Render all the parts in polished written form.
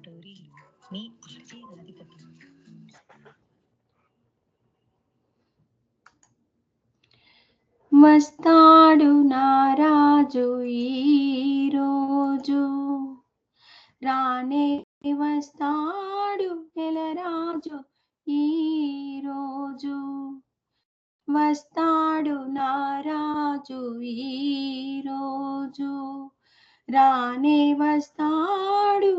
Tori మీ RJ రాధికతో. వస్తాడు నారాజు ఈరోజు, రానే వస్తాడు నెలరాజు ఈరోజు. వస్తాడు నారాజు ఈరోజు, రానే వస్తాడు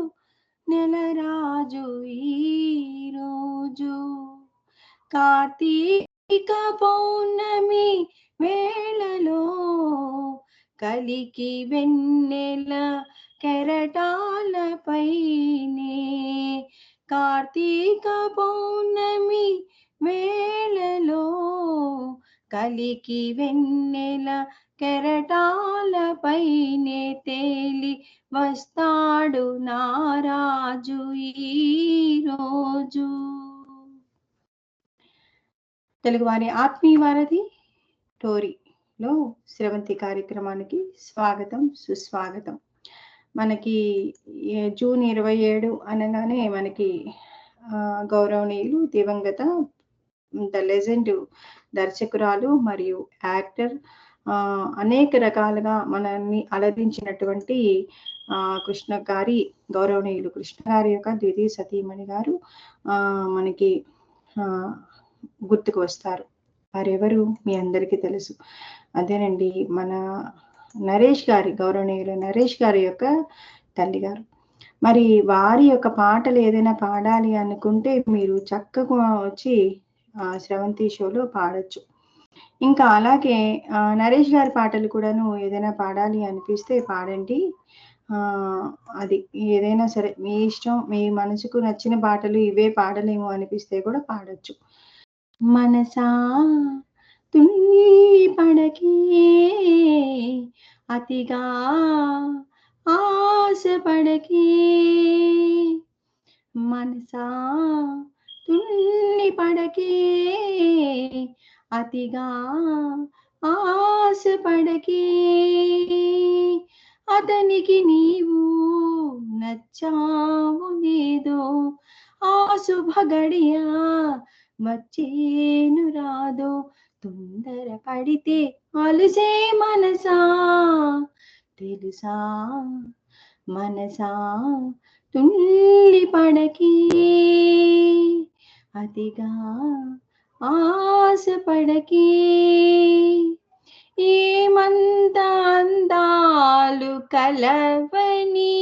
నెలరాజు ఈరోజు. కార్తీక పౌర్ణమి వేళలో కలికి వెన్నెల కెరటాలపైనే, కార్తీక పౌర్ణమి వేళలో కలికి వెన్నెల కెరటాలపైనే తేలి వస్తాడు నారాజు ఈరోజు. తెలుగువారి ఆత్మీయ వారధి టోరీలో స్రవంతి కార్యక్రమానికి స్వాగతం, సుస్వాగతం. మనకి జూన్ 27 అనగానే మనకి గౌరవనీయులు దివంగత ద లెజెండ్ దర్శకురాలు మరియు యాక్టర్, అనేక రకాలుగా మనల్ని అలరించినటువంటి కృష్ణ గారి, గౌరవనీయులు కృష్ణ గారి యొక్క ద్వితీయ సతీమణి గారు మనకి గుర్తుకు వస్తారు. వారెవరు మీ అందరికీ తెలుసు. అదేనండి మన నరేష్ గారి, గౌరవనీయులు నరేష్ గారి యొక్క తల్లి గారు. మరి వారి యొక్క పాటలు ఏదైనా పాడాలి అనుకుంటే మీరు చక్కగా వచ్చి స్రవంతి షోలో పాడొచ్చు. ఇంకా అలాగే నరేష్ గారి పాటలు కూడాను ఏదైనా పాడాలి అనిపిస్తే పాడండి. అది ఏదైనా సరే మీ ఇష్టం, మీ మనసుకు నచ్చిన పాటలు ఇవే పాడలేము అనిపిస్తే కూడా పాడొచ్చు. మనసా తుల్లి పడకే అతిగా ఆశపడకే, మనసా తుల్లి పడకే అతిగా ఆశపడకే, అతనికి నీవు నచ్చావు లేదో ఆ శుభ గడియ వచ్చేను రాదో, తొందర పడితే అలుసే మనసా తెలుసా, మనసా తుల్లి పడకే అతిగా ఆశపడకే. ఏమంత అందాలు కలవని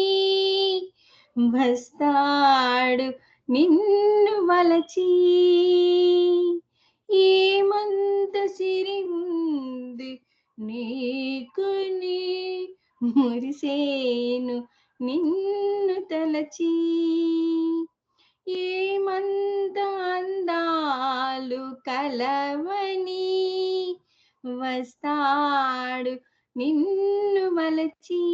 వస్తాడు నిన్ను వలచి, ఏమంత సిరి ఉంది నీకుని మురిసేను నిన్ను తలచి, ఏమంత అందాలు కలవని వస్తాడు నిన్ను వలచి,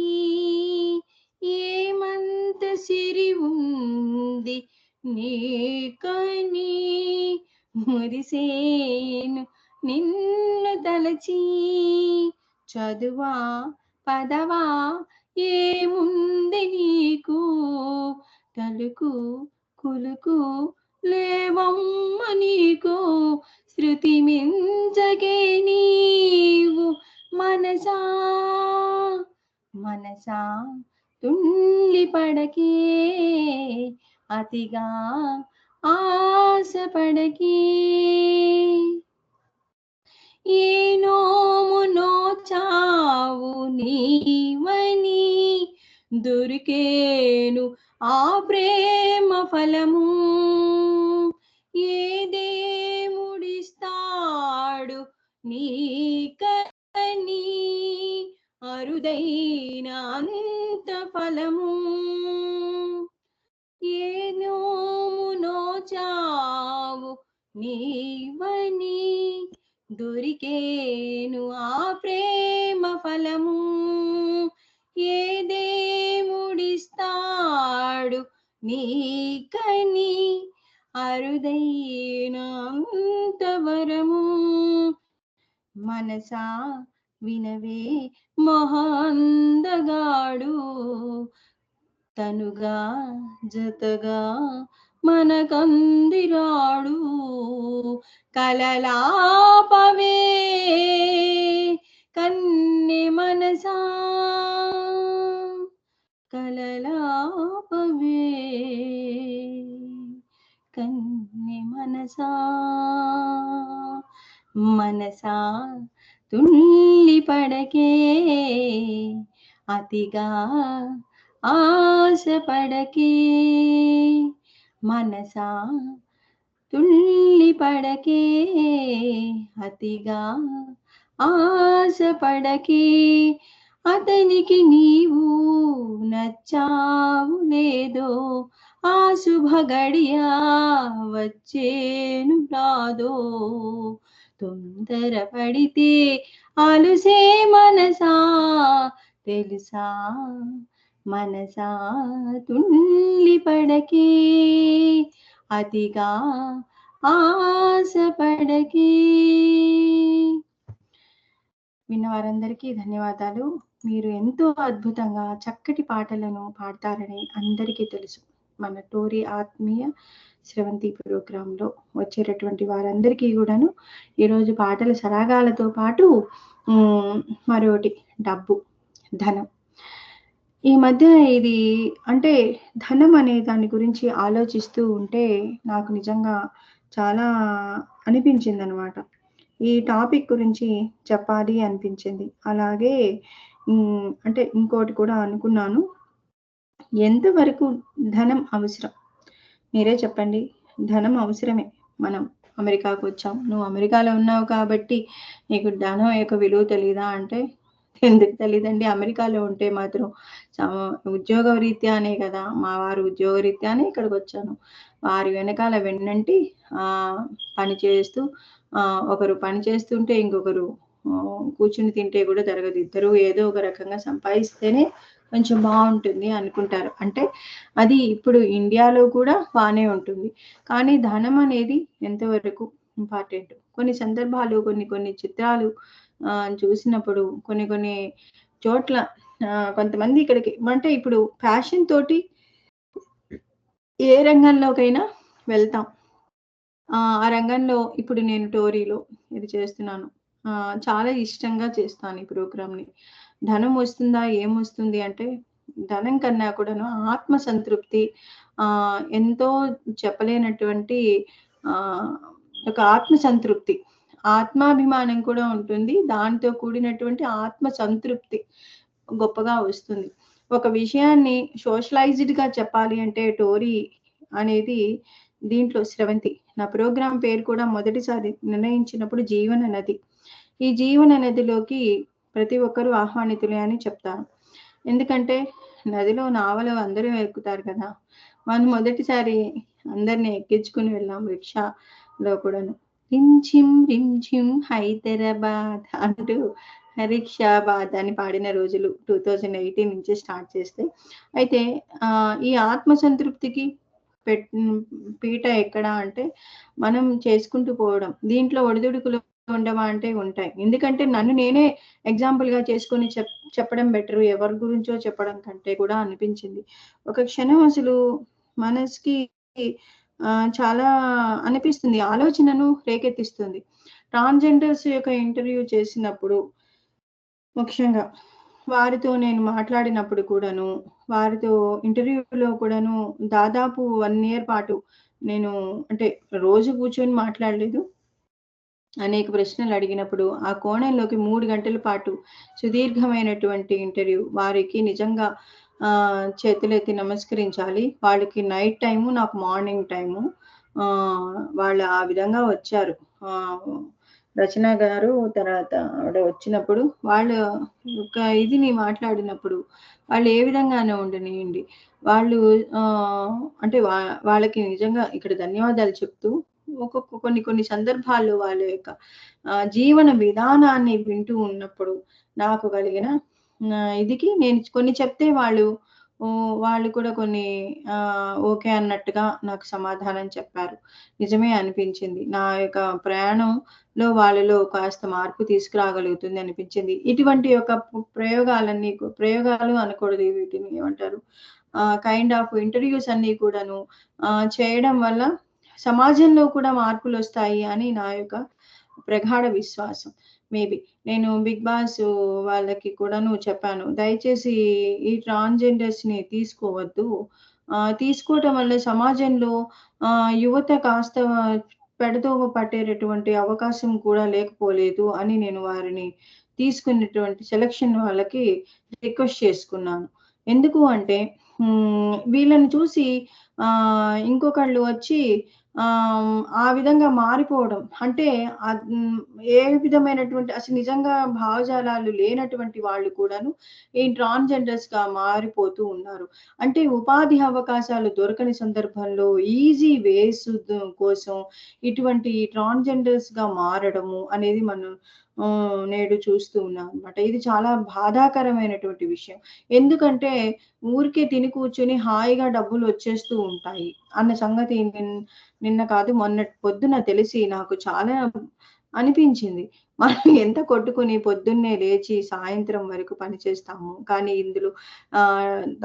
ఏమంత సిరి ఉంది నీకని మురిసేను నిన్ను తలచి. చదువా పదవా ఏముంది నీకు, తలుకు కులుకు లేవమ్మ నీకు, శృతి మించకే నీవు మనసా, మనసా తుల్లి పడకే అతిగా ఆశపడకే. ఏ నోము నోచావు నీవని దొరికేను ఆ ప్రేమ ఫలము, ఏ దేవుడిస్తాడు నీకని అరుదైన అంత ఫలము, ఏ నోము నోచావు నీవని దొరికేను ఆ ప్రేమ ఫలము, ఏ దేవుడిస్తాడు నీకని అరుదైన అంతవరము. మనసా వినవే మహాందగాడు తనుగా జతగా మనకందిరాడు కలలాపవే కన్నె మనసా కలలాపవే కన్నె మనసా మనసా తుళ్ళి పడకే అతిగా ఆశపడకే మనసా తుళ్ళి పడకే అతిగా ఆశపడకే అతనికి నీవు నచ్చావు లేదో ఆ శుభ గడియా వచ్చేను రాదో తొందర పడితే అలుసే మనసా తెలుసా మనసా తుళ్ళి పడకే అతిగా ఆశపడకే. విన్న వారందరికీ ధన్యవాదాలు. మీరు ఎంతో అద్భుతంగా చక్కటి పాటలను పాడతారని అందరికీ తెలుసు. మన టోరీ ఆత్మీయ స్రవంతి ప్రోగ్రాంలో వచ్చేటటువంటి వారందరికీ కూడాను ఈరోజు పాటల సరాగాలతో పాటు మరొకటి డబ్బు, ధనం. ఈ మధ్య ఇది అంటే ధనం అనే దాని గురించి ఆలోచిస్తూ ఉంటే నాకు నిజంగా చాలా అనిపించింది అనమాట. ఈ టాపిక్ గురించి చెప్పాలి అనిపించింది. అలాగే అంటే ఇంకోటి కూడా అనుకున్నాను, ఎంతవరకు ధనం అవసరం మీరే చెప్పండి. ధనం అవసరమే. మనం అమెరికాకు వచ్చాం, నువ్వు అమెరికాలో ఉన్నావు కాబట్టి నీకు ధనం యొక్క విలువ తెలీదా అంటే ఎందుకు తెలియదండి. అమెరికాలో ఉంటే మాత్రం ఉద్యోగ రీత్యానే కదా, మా వారు ఉద్యోగ రీత్యానే ఇక్కడికి వచ్చాను. వారి వెనకాల వెన్నంటి పని చేస్తూ ఒకరు పని చేస్తుంటే ఇంకొకరు కూర్చుని తింటే కూడా జరగదు. ఇద్దరు ఏదో ఒక రకంగా సంపాదిస్తేనే కొంచెం బాగుంటుంది అనుకుంటారు. అంటే అది ఇప్పుడు ఇండియాలో కూడా బాగానే ఉంటుంది. కానీ ధనం అనేది ఎంతవరకు ఇంపార్టెంట్. కొన్ని సందర్భాలు కొన్ని చిత్రాలు చూసినప్పుడు కొన్ని చోట్ల కొంతమంది ఇక్కడికి అంటే ఇప్పుడు ప్యాషన్ తోటి ఏ రంగంలోకైనా వెళ్తాం. ఆ రంగంలో ఇప్పుడు నేను టోరీలో ఇది చేస్తున్నాను. చాలా ఇష్టంగా చేస్తాను ఈ ప్రోగ్రామ్‌ని. ధనం వస్తుందా ఏమొస్తుంది అంటే ధనం కన్నా కూడాను ఆత్మ సంతృప్తి, ఎంతో చెప్పలేనటువంటి ఒక ఆత్మ సంతృప్తి, ఆత్మాభిమానం కూడా ఉంటుంది. దాంతో కూడినటువంటి ఆత్మ సంతృప్తి గొప్పగా వస్తుంది. ఒక విషయాన్ని సోషలైజ్డ్‌గా చెప్పాలి అంటే టోరీ అనేది దీంట్లో స్రవంతి. నా ప్రోగ్రామ్ పేరు కూడా మొదటిసారి నిర్ణయించినప్పుడు జీవన నది. ఈ జీవన నదిలోకి ప్రతి ఒక్కరూ ఆహ్వానితులే అని చెప్తాను. ఎందుకంటే నదిలో నావలో అందరూ ఎక్కుతారు కదా. మనం మొదటిసారి అందరిని ఎక్కించుకుని వెళ్ళాం రిక్షాలో కూడాను. రించిం రించిం హైదరాబాద్ అంటూ రిక్షాబాద్ అని పాడిన రోజులు 2018 నుంచి స్టార్ట్ చేస్తే. అయితే ఈ ఆత్మ సంతృప్తికి పీట ఎక్కడ అంటే మనం చేసుకుంటూ పోవడం. దీంట్లో ఒడిదుడుకులు ఉండవా అంటే ఉంటాయి. ఎందుకంటే నన్ను నేనే ఎగ్జాంపుల్‌గా చేసుకొని చెప్పడం బెటర్ ఎవరి గురించో చెప్పడం కంటే కూడా అనిపించింది. ఒక క్షణం అసలు మనసుకి చాలా అనిపిస్తుంది, ఆలోచనను రేకెత్తిస్తుంది. ట్రాన్స్‌జెండర్స్ యొక్క ఇంటర్వ్యూ చేసినప్పుడు ముఖ్యంగా వారితో నేను మాట్లాడినప్పుడు కూడాను, వారితో ఇంటర్వ్యూలో కూడాను దాదాపు 1 ఇయర్ పాటు నేను అంటే రోజు కూర్చొని మాట్లాడలేదు. అనేక ప్రశ్నలు అడిగినప్పుడు ఆ కోణంలోకి 3 గంటల పాటు సుదీర్ఘమైనటువంటి ఇంటర్వ్యూ. వారికి నిజంగా చేతులెత్తి నమస్కరించాలి. వాళ్ళకి నైట్ టైము, నాకు మార్నింగ్ టైము. వాళ్ళు ఆ విధంగా వచ్చారు. రచన గారు తర్వాత ఆవిడ వచ్చినప్పుడు వాళ్ళు ఒక ఇదిని మాట్లాడినప్పుడు వాళ్ళు ఏ విధంగానే ఉండనియండి. వాళ్ళు అంటే వాళ్ళకి నిజంగా ఇక్కడ ధన్యవాదాలు చెప్తూ కొన్ని సందర్భాల్లో వాళ్ళ యొక్క జీవన విధానాన్ని వింటూ ఉన్నప్పుడు నాకు కలిగిన ఇదికి నేను కొన్ని చెప్తే వాళ్ళు కూడా కొన్ని ఓకే అన్నట్టుగా నాకు సమాధానం చెప్పారు. నిజమే అనిపించింది. నా యొక్క ప్రయాణంలో వాళ్ళలో కాస్త మార్పు తీసుకురాగలుగుతుంది అనిపించింది. ఇటువంటి యొక్క ప్రయోగాలు అనకూడదు, వీటిని ఏమంటారు, కైండ్ ఆఫ్ ఇంటర్వ్యూస్ అన్నీ కూడాను చేయడం వల్ల సమాజంలో కూడా మార్పులొస్తాయి అని నా యొక్క ప్రగాఢ విశ్వాసం. మేబీ నేను 'బిగ్ బాస్' వాళ్ళకి కూడాను చెప్పాను. దయచేసి ఈ ట్రాన్స్‌జెండర్స్‌ని తీసుకోవద్దు. తీసుకోవటం వల్ల సమాజంలో యువత కాస్త పెడదోవ పట్టేటటువంటి అవకాశం కూడా లేకపోలేదు అని నేను వారిని తీసుకున్నటువంటి సెలక్షన్ వాళ్ళకి రిక్వెస్ట్ చేసుకున్నాను. ఎందుకు అంటే వీళ్ళని చూసి ఇంకొకళ్ళు వచ్చి ఆ విధంగా మారిపోవడం. అంటే ఏ విధమైనటువంటి అసలు నిజంగా భావజాలాలు లేనటువంటి వాళ్ళు కూడాను ఈ ట్రాన్స్‌జెండర్స్‌గా మారిపోతూ ఉన్నారు. అంటే ఉపాధి అవకాశాలు దొరకని సందర్భంలో ఈజీ వేస్ కోసం ఇటువంటి ట్రాన్స్‌జెండర్స్‌గా మారడము అనేది మనం నేడు చూస్తూ ఉన్నాం అన్నమాట. ఇది చాలా బాధాకరమైనటువంటి విషయం. ఎందుకంటే ఊరికే తిని కూర్చొని హాయిగా డబ్బులొచ్చేస్తూ ఉంటాయి అన్న సంగతి నిన్న కాదు మొన్నటి పొద్దున తెలిసి నాకు చాలా అనిపించింది. మనం ఎంత కొట్టుకొని పొద్దున్నే లేచి సాయంత్రం వరకు పని చేస్తాము. కానీ ఇందులో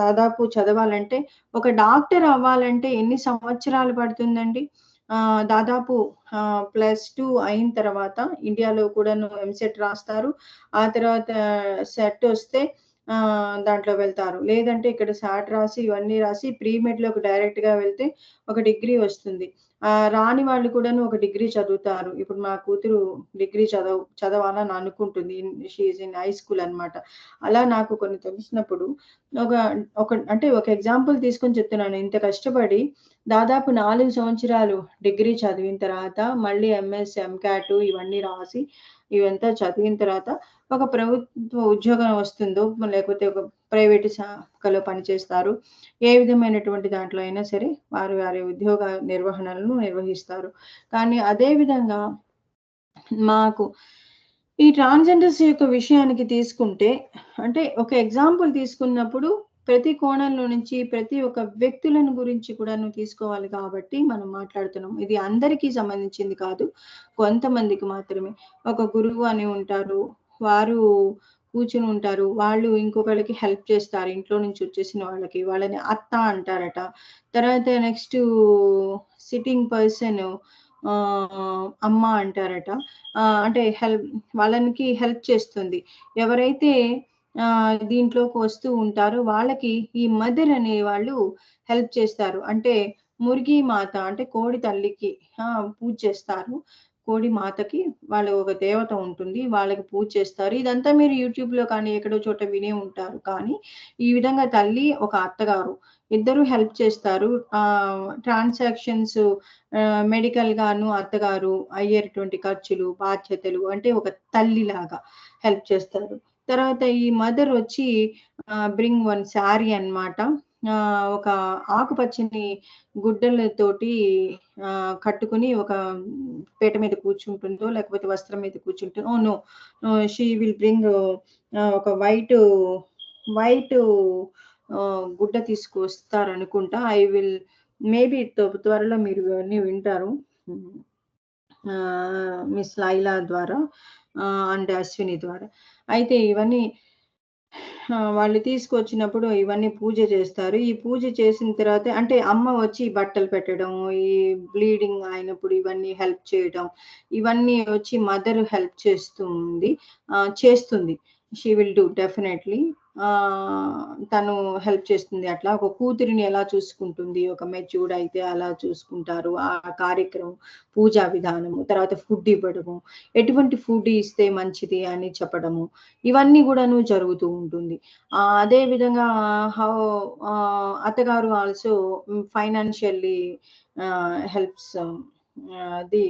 దాదాపు చదవాలంటే ఒక డాక్టర్ అవ్వాలంటే ఎన్ని సంవత్సరాలు పడుతుందండి? దాదాపు +2 అయిన తర్వాత ఇండియాలో కూడాను ఎంసెట్ రాస్తారు. ఆ తర్వాత సెట్ వస్తే దాంట్లో వెళ్తారు. లేదంటే ఇక్కడ సాట్ రాసి ఇవన్నీ రాసి ప్రీ మెడ్‌లోకి డైరెక్ట్‌గా వెళ్తే ఒక డిగ్రీ వస్తుంది. రాని వాళ్ళు కూడాను ఒక డిగ్రీ చదువుతారు. ఇప్పుడు మా కూతురు డిగ్రీ చదవాలని అనుకుంటుంది. She is in high school అన్నమాట. అలా నాకు కొన్ని తెలిసినప్పుడు ఒక ఒక అంటే ఒక ఎగ్జాంపుల్ తీసుకొని చెప్తున్నాను. ఇంత కష్టపడి దాదాపు 4 సంవత్సరాలు డిగ్రీ చదివిన తర్వాత మళ్ళీ ఎంఎస్, ఎంకాట్ ఇవన్నీ రాసి ఇవంతా చదివిన తర్వాత ఒక ప్రభుత్వ ఉద్యోగం వస్తుందో లేకపోతే ఒక ప్రైవేట్ శాఖలో పనిచేస్తారు. ఏ విధమైనటువంటి దాంట్లో అయినా సరే వారి ఉద్యోగ నిర్వహణలను నిర్వహిస్తారు. కానీ అదే విధంగా మాకు ఈ ట్రాన్స్‌జెండర్స్ యొక్క విషయానికి తీసుకుంటే అంటే ఒక ఎగ్జాంపుల్ తీసుకున్నప్పుడు ప్రతి కోణంలో నుంచి ప్రతి ఒక్క వ్యక్తులను గురించి కూడాను తీసుకోవాలి కాబట్టి మనం మాట్లాడుతున్నాం. ఇది అందరికీ సంబంధించింది కాదు. కొంతమందికి మాత్రమే. ఒక గురువు అని ఉంటారు. వారు కూర్చొని ఉంటారు. వాళ్ళు ఇంకొకళ్ళకి హెల్ప్ చేస్తారు. ఇంట్లో నుంచి వచ్చేసిన వాళ్ళకి. వాళ్ళని అత్త అంటారట. తర్వాత నెక్స్టు సిట్టింగ్ పర్సన్ అమ్మ అంటారట. అంటే వాళ్ళకి హెల్ప్ చేస్తుంది. ఎవరైతే దీంట్లోకి వస్తూ ఉంటారో వాళ్ళకి ఈ మదర్ అనేవాళ్ళు హెల్ప్ చేస్తారు. అంటే మురిగి మాత అంటే కోడి తల్లికి పూజ చేస్తారు. కోడి మాతకి వాళ్ళు ఒక దేవత ఉంటుంది. వాళ్ళకి పూజ చేస్తారు. ఇదంతా మీరు యూట్యూబ్‌లో కానీ ఎక్కడో చోట వినే ఉంటారు. కానీ ఈ విధంగా తల్లి, ఒక అత్తగారు ఇద్దరు హెల్ప్ చేస్తారు. ట్రాన్సాక్షన్స్ మెడికల్‌గాను అత్తగారు అయ్యేటువంటి ఖర్చులు, బాధ్యతలు అంటే ఒక తల్లిలాగా హెల్ప్ చేస్తారు. తర్వాత ఈ మదర్ వచ్చి బ్రింగ్ వన్ శారీ అన్నమాట. ఒక ఆకుపచ్చని గుడ్డలతోటి కట్టుకొని ఒక పీట మీద కూర్చుంటుందో లేకపోతే వస్త్రం మీద కూర్చుంటుందో నో షీ విల్ బ్రింగ్ ఒక వైట్ గుడ్డ తీసుకొస్తారనుకుంటా. ఐ విల్ మేబీ త్వరలో మీరు ఇవన్నీ వింటారు. మిస్ లైలా ద్వారా అండ్ అశ్విని ద్వారా. అయితే ఇవన్నీ వాళ్ళు తీసుకొచ్చినప్పుడు ఇవన్నీ పూజ చేస్తారు. ఈ పూజ చేసిన తర్వాత అంటే అమ్మ వచ్చి బట్టలు పెట్టడం, ఈ బ్లీడింగ్ అయినప్పుడు ఇవన్నీ హెల్ప్ చేయడం, ఇవన్నీ వచ్చి మదర్ హెల్ప్ చేస్తుంది. She will do definitely. తను హెల్ప్ చేస్తుంది అట్లా. ఒక కూతురిని ఎలా చూసుకుంటుంది, ఒక మెచ్యూర్డ్ అయితే అలా చూసుకుంటారు. ఆ కార్యక్రమం, పూజా విధానము, తర్వాత ఫుడ్ ఇవ్వడము, ఎటువంటి ఫుడ్ ఇస్తే మంచిది అని చెప్పడము, ఇవన్నీ గూడాను జరుగుతూ ఉంటుంది. అదే విధంగా అత్తగారు also financially helps the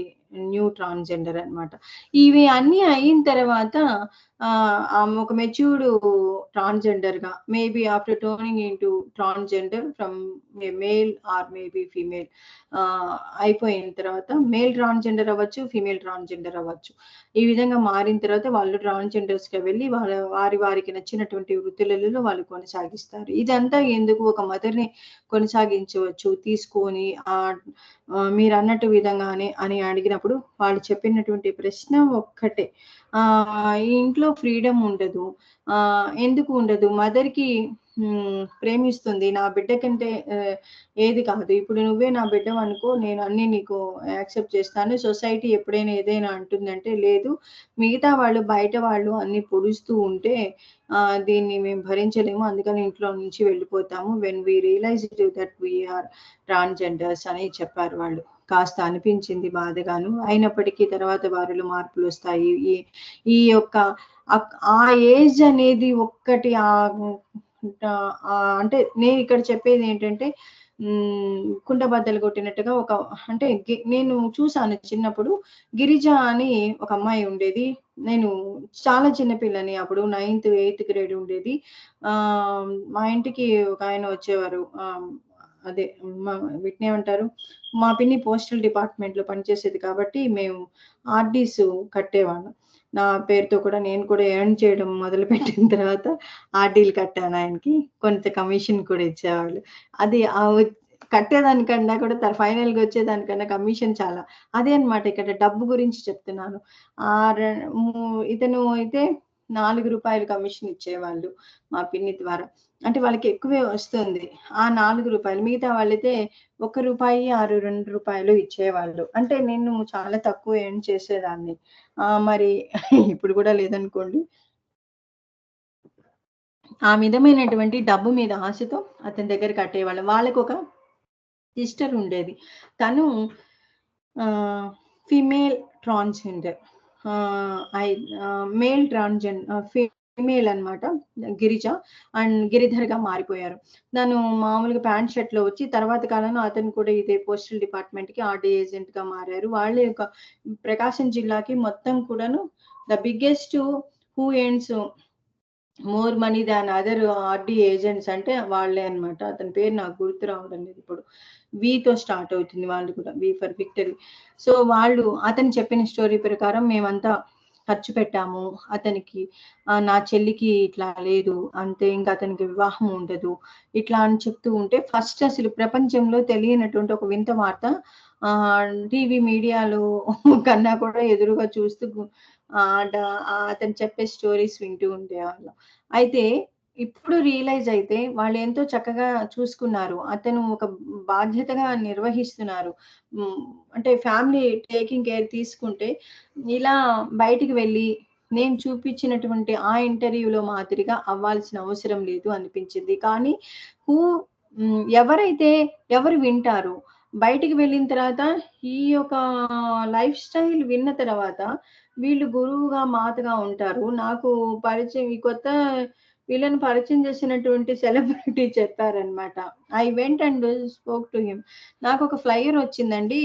new transgender అన్నమాట. ఇవి అన్నీ అయిన తర్వాత ఒక మెచ్యూర్డ్ ట్రాన్స్‌జెండర్‌గా maybe after turning into transgender from a male or maybe female అయిపోయిన తర్వాత మేల్ ట్రాన్స్‌జెండర్ అవ్వచ్చు, ఫీమేల్ ట్రాన్స్‌జెండర్ అవ్వచ్చు. ఈ విధంగా మారిన తర్వాత వాళ్ళు ట్రాన్స్‌జెండర్స్‌గా వెళ్ళి వారికి నచ్చినటువంటి వృత్తులలో వాళ్ళు కొనసాగిస్తారు. ఇదంతా ఎందుకు ఒక మదర్‌ని కొనసాగించవచ్చు తీసుకొని మీరన్నట్టు విధంగానే అని అడిగినప్పుడు వాళ్ళు చెప్పినటువంటి ప్రశ్న ఒక్కటే. ఈ ఇంట్లో ఫ్రీడమ్ ఉండదు. ఎందుకు ఉండదు? మదర్‌కి ప్రేమిస్తుంది. నా బిడ్డ కంటే ఏది కాదు. ఇప్పుడు నువ్వే నా బిడ్డవనుకో, నేను అన్నీ నీకు యాక్సెప్ట్ చేస్తాను. సొసైటీ ఎప్పుడైనా ఏదైనా అంటుందంటే, లేదు మిగతా వాళ్ళు, బయట వాళ్ళు అన్నీ పొడుస్తూ ఉంటే దీన్ని మేము భరించలేము. అందుకని ఇంట్లో నుంచి వెళ్ళిపోతాము. When we realised that we are transgenders అని చెప్పారు వాళ్ళు. కాస్త అనిపించింది బాధగాను. అయినప్పటికీ తర్వాత వారిలో మార్పులొస్తాయి. ఈ ఈ యొక్క ఆ ఏజ్ అనేది ఒక్కటి అంటే నేనిక్కడ చెప్పేదేంటంటే కుండ బద్దలు కొట్టినట్టుగా అంటే నేను చూసాను చిన్నప్పుడు. గిరిజ అని ఒక అమ్మాయి ఉండేది. నేను చాలా చిన్న పిల్లని అప్పుడు 9థ్, 8థ్ గ్రేడ్ ఉండేది. మా ఇంటికి ఒకాయన వచ్చేవారు. అదే వీటినేమంటారు? మా పిన్ని పోస్టల్ డిపార్ట్‌మెంట్‌లో పనిచేసేది కాబట్టి మేము ఆర్‌డీస్ కట్టేవాళ్ళం. నా పేరుతో కూడా నేను కూడా ఎర్న్ చేయడం మొదలుపెట్టిన తర్వాత ఆర్‌డీలు కట్టాను ఆయనకి. కొంత కమిషన్ కూడా ఇచ్చేవాళ్ళు. అది కట్టేదానికన్నా కూడా ఫైనల్‌గా వచ్చేదానికన్నా కమిషన్ చాలా. అదే అన్నమాట ఇక్కడ డబ్బు గురించి చెప్తున్నాను. ఆహ్, రె ము ఇతను అయితే రూ. 4 కమిషన్ ఇచ్చేవాళ్ళు మా పిన్ని ద్వారా. అంటే వాళ్ళకి ఎక్కువే వస్తుంది. ఆ రూ. 4 మిగతా వాళ్ళైతే రూ. 1 ఆరు రూ. 2 ఇచ్చేవాళ్ళు. అంటే నేను చాలా తక్కువ ఎర్న్ చేసేదాన్ని. మరి ఇప్పుడు కూడా లేదనుకోండి. ఆ విధమైనటువంటి డబ్బు మీద ఆశతో అతని దగ్గర కట్టేవాళ్ళం. వాళ్ళకొక సిస్టర్ ఉండేది. తను ఫీమేల్ ట్రాన్స్‌జెండర్. మేల్ ఫీమేల్ అన్నమాట గిరిజ. అండ్ గిరిధర్‌గా మారిపోయారు. తను మామూలుగా ప్యాంట్ షర్ట్‌లో వచ్చి తర్వాత కాలంలో అతను కూడా ఇదే పోస్టల్ డిపార్ట్‌మెంట్‌కి ఆర్‌డీ ఏజెంట్‌గా మారారు. వాళ్ళే ఒక ప్రకాశం జిల్లాకి మొత్తం కూడాను the biggest who earns more money than other RD agents అంటే వాళ్ళే అన్నమాట. అతని పేరు నాకు గుర్తు రావడం లేదు ఇప్పుడు. వీతో స్టార్ట్ అవుతుంది వాళ్ళు కూడా. వి ఫర్ విక్టరీ. సో, వాళ్ళు అతను చెప్పిన స్టోరీ ప్రకారం మేమంతా ఖర్చు పెట్టాము. అతనికి నా చెల్లికి ఇట్లా లేదు. అంతే ఇంక అతనికి వివాహం ఉండదు. ఇట్లా అని చెప్తూ ఉంటే ఫస్ట్ అసలు ప్రపంచంలో తెలియనటువంటి ఒక వింత వార్త టీవీ మీడియాలో కన్నా కూడా ఎదురుగా చూస్తూ అతను చెప్పే స్టోరీస్ వింటూ ఉండేవాళ్ళం. అయితే ఇప్పుడు రియలైజ్ అయితే వాళ్ళెంతో చక్కగా చూసుకున్నారు. అతను ఒక బాధ్యతగా నిర్వహిస్తున్నారు. హ్మ్. అంటే ఫ్యామిలీ టేకింగ్ కేర్ తీసుకుంటే, ఇలా బయటికి వెళ్ళి నేను చూపించినటువంటి ఆ ఇంటర్వ్యూలో మాదిరిగా అవ్వాల్సిన అవసరం లేదు అనిపించింది. కానీ హూ ఎవరైతే ఎవరు వింటారు? బయటికి వెళ్ళిన తర్వాత ఈ యొక్క లైఫ్ స్టైల్ విన్న తర్వాత వీళ్ళు గురువుగా, మాతగా ఉంటారు. నాకు పరిచయం ఈ కొత్త వీళ్ళని పరిచయం చేసినటువంటి సెలబ్రిటీ చెప్పారనమాట. I went and spoke to him. నాకొక ఫ్లైయర్ వచ్చిందండి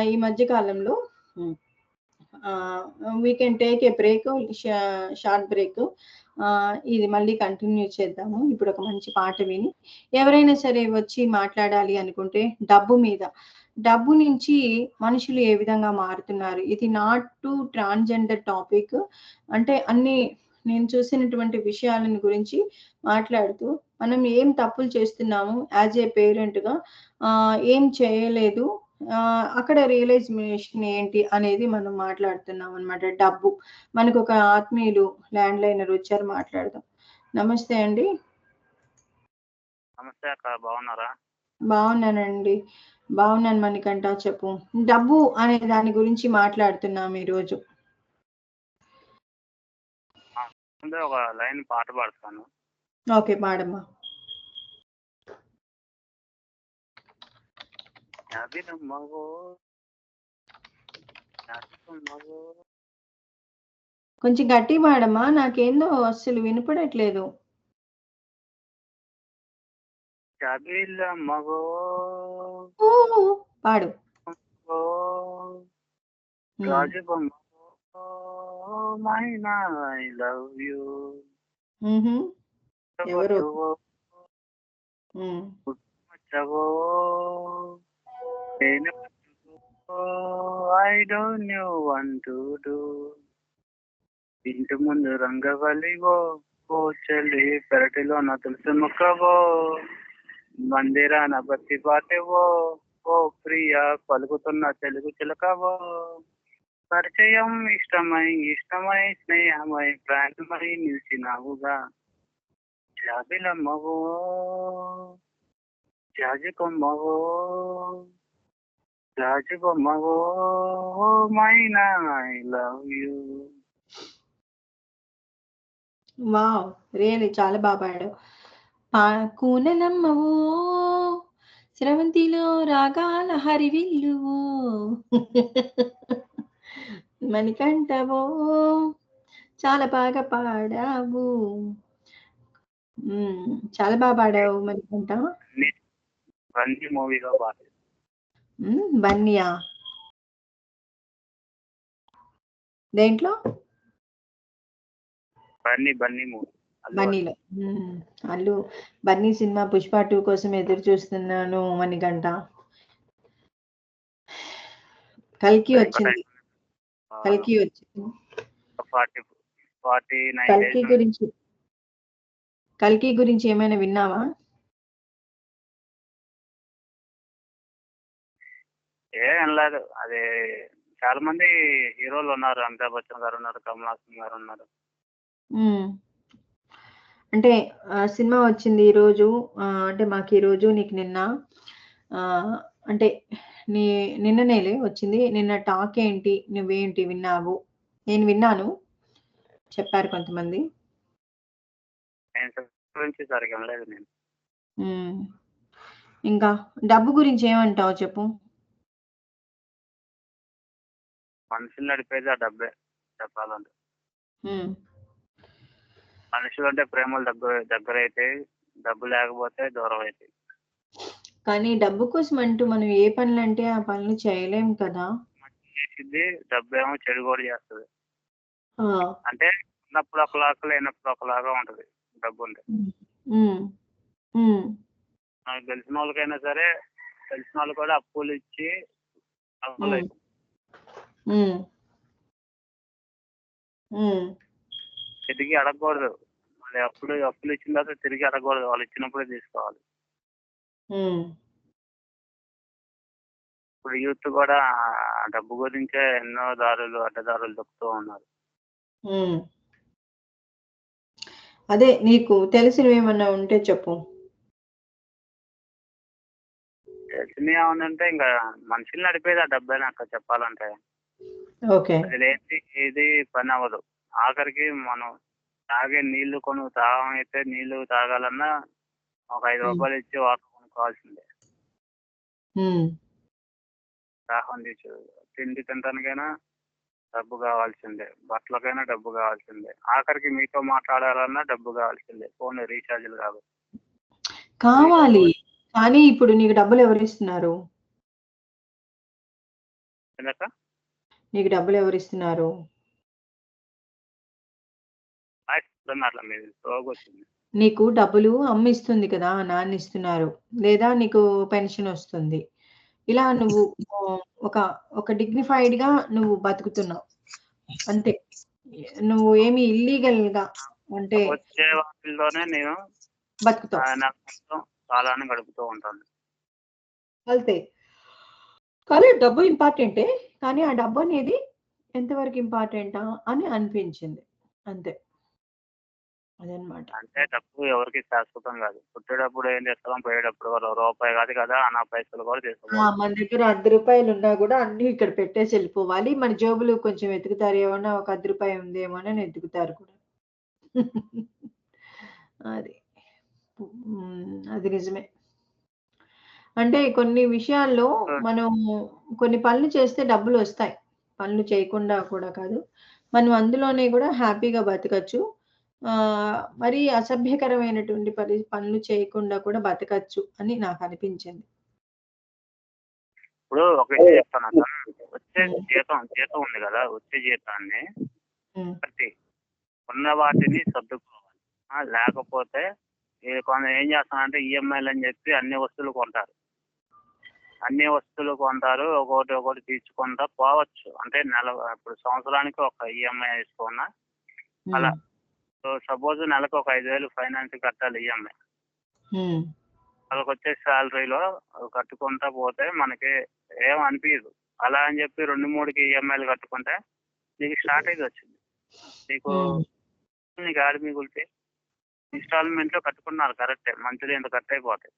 ఈ మధ్య కాలంలో. Hmm. Ah, we can take a break short break. ఇది మళ్ళీ కంటిన్యూ చేద్దాము. ఇప్పుడొక మంచి పాట విని, ఎవరైనా సరే వచ్చి మాట్లాడాలి అనుకుంటే డబ్బు మీద. డబ్బు నుంచి మనుషులు ఏ విధంగా మారుతున్నారు. ఇది నాట్ టు ట్రాన్స్‌జెండర్ టాపిక్. అంటే నేను చూసినటువంటి విషయాలను గురించి మాట్లాడుతూ, మనం ఏం తప్పులు చేస్తున్నాము యాస్ ఎ పేరెంట్‌గా ఏం చేయలేదు. అక్కడ రియలైజేషన్ ఏంటి అనేది మనం మాట్లాడుతున్నామనమాట. డబ్బు. మనకొక ఆత్మీయులు ల్యాండ్‌లైనర్ వచ్చారు మాట్లాడదాం. నమస్తే అండి. నమస్తే అక్క, బాగున్నారా? బాగున్నానండి. బాగున్నాను మణికంఠ చెప్పు. డబ్బు అనే దాని గురించి మాట్లాడుతున్నాం ఈరోజు. ముందే ఒక లైన్ పాట పాడతాను. ఓకే. పాడమ్మా. కొంచెం గట్టిగా పాడమ్మా. నాకేందో అస్సలు వినపడట్లేదు. పాడు. మైనా ఐ లవ్ యూ. ఎవరు? I don't know one to do. ఇంటి ముందు రంగవల్లివో, ఓ చెల్లి పెరటిలో నా తులసి మొక్కవో, మందిరాన బత్తి బాటవో, ఓ ప్రియ పలుకుతున్న తెలుగు చిలకవో, పరిచయం ఇష్టమై స్నేహమై ప్రాణమై నిలిచినావుగా. జాబిలమ్మవో జాజికొమ్మవో జాజిబొమ్మవో మైనా I love you. Wow! Really చాలా బాగా పాడావు. కూనలమ్మవో స్రవంతిలో రాగాల హరివిల్లువో మణికంఠవో చాలా బాగా పాడావు. చాలా బాగా పాడావు మణికంఠ. రంజీ మూవీలో పాట. బన్నియా దేంట్లో? బన్నీ మూవీ. బన్నీలో. అల్లు బన్నీ సినిమా పుష్ప 2 కోసం ఎదురు చూస్తున్నాను మణికంఠ. కల్కి వచ్చింది. కల్కి వచ్చింది. 49 కల్కి గురించి ఏమైనా విన్నావా? ఏం లేదు. అది చాలా మంది హీరోలు ఉన్నారు. అమితాబ్ బచ్చన్ గారు ఉన్నారు, కమల్ హాసన్ గారు ఉన్నారు. అంటే సినిమా వచ్చింది ఈరోజు. అంటే మాకు ఈరోజు నీకు నిన్న అంటే నిన్ననేలే వచ్చింది. నిన్న టాక్ ఏంటి? నువ్వేంటి విన్నావు? నేను విన్నాను, చెప్పారు కొంతమంది. సరిగా లేదు నేను. ఇంకా డబ్బు గురించి ఏమంటావు చెప్పు? మనుషులు నడిపేది ఆ డబ్బే చెప్పాలంటే. మనుషులు అంటే ప్రేమలు దగ్గర అయితే, డబ్బు లేకపోతే దూరం అయితే. కానీ డబ్బు కోసం అంటూ మనం ఏ పనులు అంటే ఆ పనులు చేయలేం కదా. చేసింది డబ్బు ఏమో చెడు కూడా చేస్తుంది. అంటే ఉన్నప్పుడు ఒకలాగా, లేనప్పుడు ఒకలాగా ఉంటది డబ్బు ఉంటే. నాకు తెలిసిన వాళ్ళకైనా సరే, తెలిసిన వాళ్ళు కూడా అప్పులు ఇచ్చి తిరిగి అడగకూడదు. వాళ్ళు అప్పులు ఇచ్చిన తర్వాత తిరిగి అడగకూడదు. వాళ్ళు ఇచ్చినప్పుడే తీసుకోవాలి. ఇప్పుడు యూత్ కూడా డబ్బు గురించే ఎన్నో అడ్డదారులు దొక్కుతూ ఉన్నారు. అదే నీకు తెలిసినవి ఏమన్నా ఉంటే చెప్పు. తెలిసినవి ఏమన్నంటే ఇంకా మనుషులు నడిపేది ఆ డబ్బేనా అక్క చెప్పాలంటే. అది లేని ఇది పని అవ్వదు. ఆఖరికి మనం తాగే నీళ్లు దాహం అయితే నీళ్లు తాగాలన్నా ఒక 5 రూపాయలు ఇచ్చి వాటర్ కొనుక్కోవాల్సిందే. దాహం తీసు తిండి తినడానికైనా డబ్బు కావాల్సిందే, బట్టలకైనా డబ్బు కావాల్సిందే, ఆఖరికి మీతో మాట్లాడాలన్నా డబ్బు కావాల్సిందే. ఫోన్ రీఛార్జ్లు కావాలి. కానీ ఇప్పుడు నీకు డబ్బులు ఎవరిస్తున్నారు? నీకు డబ్బులు ఎవరిస్తున్నారు? నీకు డబ్బులు అమ్మ ఇస్తుంది కదా, నాన్న ఇస్తున్నారు, లేదా నీకు పెన్షన్ వస్తుంది. ఇలా నువ్వు ఒక డిగ్నిఫైడ్ గా నువ్వు బతుకుతున్నావు అంతే. నువ్వు ఏమి ఇల్లీగల్ గా అంటే వచ్చే వాటిల్లోనే నేను బతుకుతావు, కాలాన్ని గడుపుతూ ఉంటాను అంతే. కానీ డబ్బు ఇంపార్టెంటే, కానీ ఆ డబ్బు అనేది ఎంతవరకు ఇంపార్టెంటా అని అనిపించింది అంతే. అదనమాట. అంటే డబ్బు ఎవరికి శాశ్వతం కాదు. పుట్టేటప్పుడు ఏం చేస్తాం, పోయేటప్పుడు రూపాయి కాదు కదా, అనా పైసలు కూడా తీసుకోవాలి. మన దగ్గర 10 రూపాయలు ఉన్నా కూడా అన్ని ఇక్కడ పెట్టేసి వెళ్ళిపోవాలి. మన జోబులు కొంచెం వెతుకుతారు, ఏమన్నా ఒక 10 రూపాయి ఉందేమో అని వెతుకుతారు కూడా. అది అది నిజమే. అంటే కొన్ని విషయాల్లో మనం కొన్ని పనులు చేస్తే డబ్బులు వస్తాయి. పనులు చేయకుండా కూడా కాదు. మనం అందులోనే కూడా హ్యాపీగా బతకచ్చు. మరి అసభ్యకరమైనటువంటి పనులు చేయకుండా కూడా బతకచ్చు అని నాకు అనిపించింది. ఇప్పుడు ఒక విషయం చెప్తాను. వచ్చే జీతం ఉంది కదా, వచ్చే జీతాన్ని బట్టి ఉన్న వాటిని సర్దుకోవాలి. లేకపోతే కొంత ఏం చేస్తానంటే ఈఎంఐలు అని చెప్పి అన్ని వస్తువులు కొంటారు. ఒకటి తీర్చుకుంటా పోవచ్చు. అంటే ఇప్పుడు సంవత్సరానికి ఒక ఈఎంఐ వేసుకున్నా అలా. సో సపోజ్ నెలకు ఒక 5,000 ఫైనాన్స్ కట్టాలి ఈఎంఐ. వాళ్ళకి వచ్చే శాలరీలో కట్టుకుంటా పోతే మనకి ఏం అనిపించదు. అలా అని చెప్పి 2-3కి ఈఎంఐలు కట్టుకుంటే నీకు షార్టేజ్ వచ్చింది. నీకు నీకు ఆడి మిగులితే ఇన్స్టాల్మెంట్లో కట్టుకున్నారు కరెక్టే, మంత్లీ ఎంత కట్ అయిపోతాయి.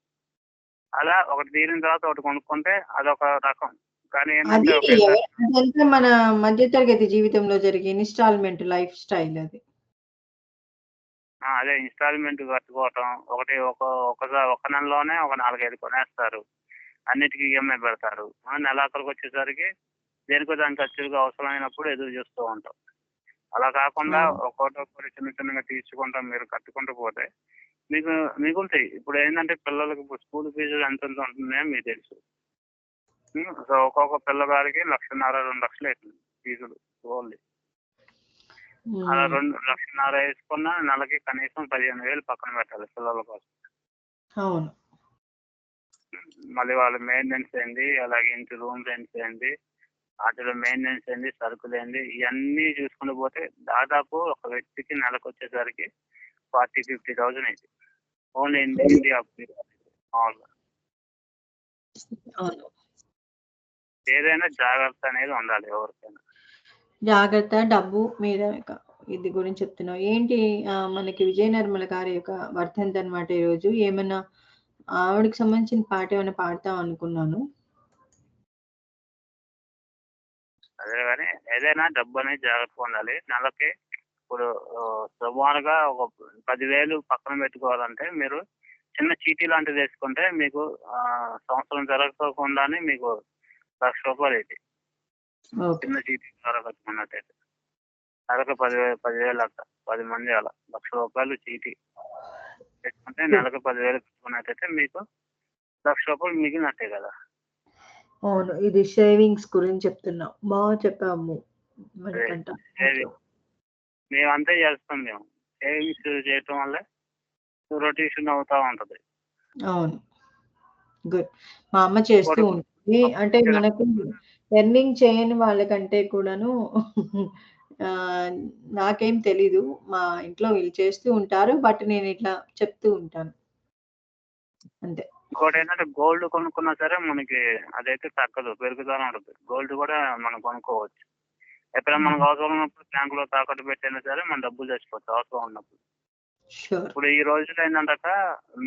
అలా ఒకటి తీరిన తర్వాత ఒకటి కొనుక్కుంటే అదొక రకం. కానీ అది ఏంటంటే అదంతా మన మధ్యతరగతి జీవితంలో జరిగే ఇన్‌స్టాల్‌మెంట్ లైఫ్ స్టైల్ అది. అదే ఇన్స్టాల్మెంట్ కట్టుకోవటం ఒకటి ఒక నెలలోనే ఒక 4-5 కొనేస్తారు. అన్నిటికీ ఈఎంఐ పెడతారు. నెలాఖరికి వచ్చేసరికి దేనికో దానికి ఖర్చులుగా అవసరమైనప్పుడు ఎదురు చూస్తూ ఉంటాం. అలా కాకుండా ఒక్కొక్కటి చిన్న చిన్నగా తీర్చుకుంటాం మీరు కట్టుకుంటూ పోతే మీకు మిగులుతాయి. ఇప్పుడు ఏంటంటే పిల్లలకి ఇప్పుడు స్కూల్ ఫీజులు ఎంత ఉంటున్నాయో మీకు తెలుసు. సో ఒక్కొక్క పిల్లగాడికి 1,50,000 2 లక్షలు అవుతుంది ఫీజులు ఓన్లీ. అలా 2,50,000 వేసుకున్నా నెలకి కనీసం 15,000 పక్కన పెట్టాలి పిల్లల కోసం. అవును. మళ్ళీ వాళ్ళ మెయింటెనెన్స్ ఏంది, అలాగే ఇంటి రూమ్ రెంట్స్ ఏంది, వాటిలో మెయింటెనెన్స్ ఏంది, సరుకులు ఏంది, ఇవన్నీ చూసుకుంటూ పోతే దాదాపు ఒక వ్యక్తికి నెలకు వచ్చేసరికి 40,000-50,000 అయింది. ఓన్లీ ఇండియా మామూలుగా. ఏదైనా జాగ్రత్త అనేది ఉండాలి ఎవరికైనా. జాగ్రత్త, డబ్బు మీద ఇది గురించి చెప్తున్నావు. ఏంటి మనకి విజయ నిర్మల గారి యొక్క వర్ధంతి అన్నమాట ఈరోజు. ఏమన్నా ఆవిడకి సంబంధించిన పాట ఏమైనా పాడతాం అనుకున్నాను. అదే కానీ ఏదైనా డబ్బు అనేది జాగ్రత్తగా ఉండాలి. నెలకి ఇప్పుడు సుమారుగా ఒక 10,000 పక్కన పెట్టుకోవాలంటే మీరు చిన్న చీటీ లాంటిది వేసుకుంటే మీకు సంవత్సరం జరగకుండానే మీకు ₹1,00,000 అయితే చిన్న చీటీ ద్వారా కట్టుకున్నట్టయితే నెలకు 10,000 అట్లా 10 మంది అలా ₹1,00,000 చీటీ పెట్టుకుంటే నెలకు 10,000 పెట్టుకున్నట్టయితే మీకు ₹1,00,000 మిగిలినట్టే కదా. అవును, ఇది సేవింగ్స్ గురించి చెప్తున్నావు. బాగా చెప్పాము. మేము అంతే చేస్తాం. మేము సేవింగ్స్ చేయటం వల్లే రొటేషన్ అవుతా ఉంటది. అవును, గుడ్. మా అమ్మ చేస్తూ ఉంటుంది. అంటే మనకు ఎర్నింగ్ చేయని వాళ్ళకంటే కూడాను నాకేం తెలీదు. మా ఇంట్లో వీళ్ళు చేస్తూ ఉంటారు. బట్ నేను ఇట్లా చెప్తూ ఉంటాను అంతే. ఇంకోటి ఏంటంటే గోల్డ్ కొనుక్కున్నా సరే మనకి అదైతే తగ్గదు, పెరుగుతూనే ఉంటుంది. గోల్డ్ కూడా మనం కొనుక్కోవచ్చు. ఎప్పుడైనా మనకు అవసరం ఉన్నప్పుడు బ్యాంకులో తాకట్టు పెట్టైనా సరే మన డబ్బులు తెచ్చుకోవచ్చు అవసరం ఉన్నప్పుడు. ఇప్పుడు ఈ రోజులో ఏంటంటే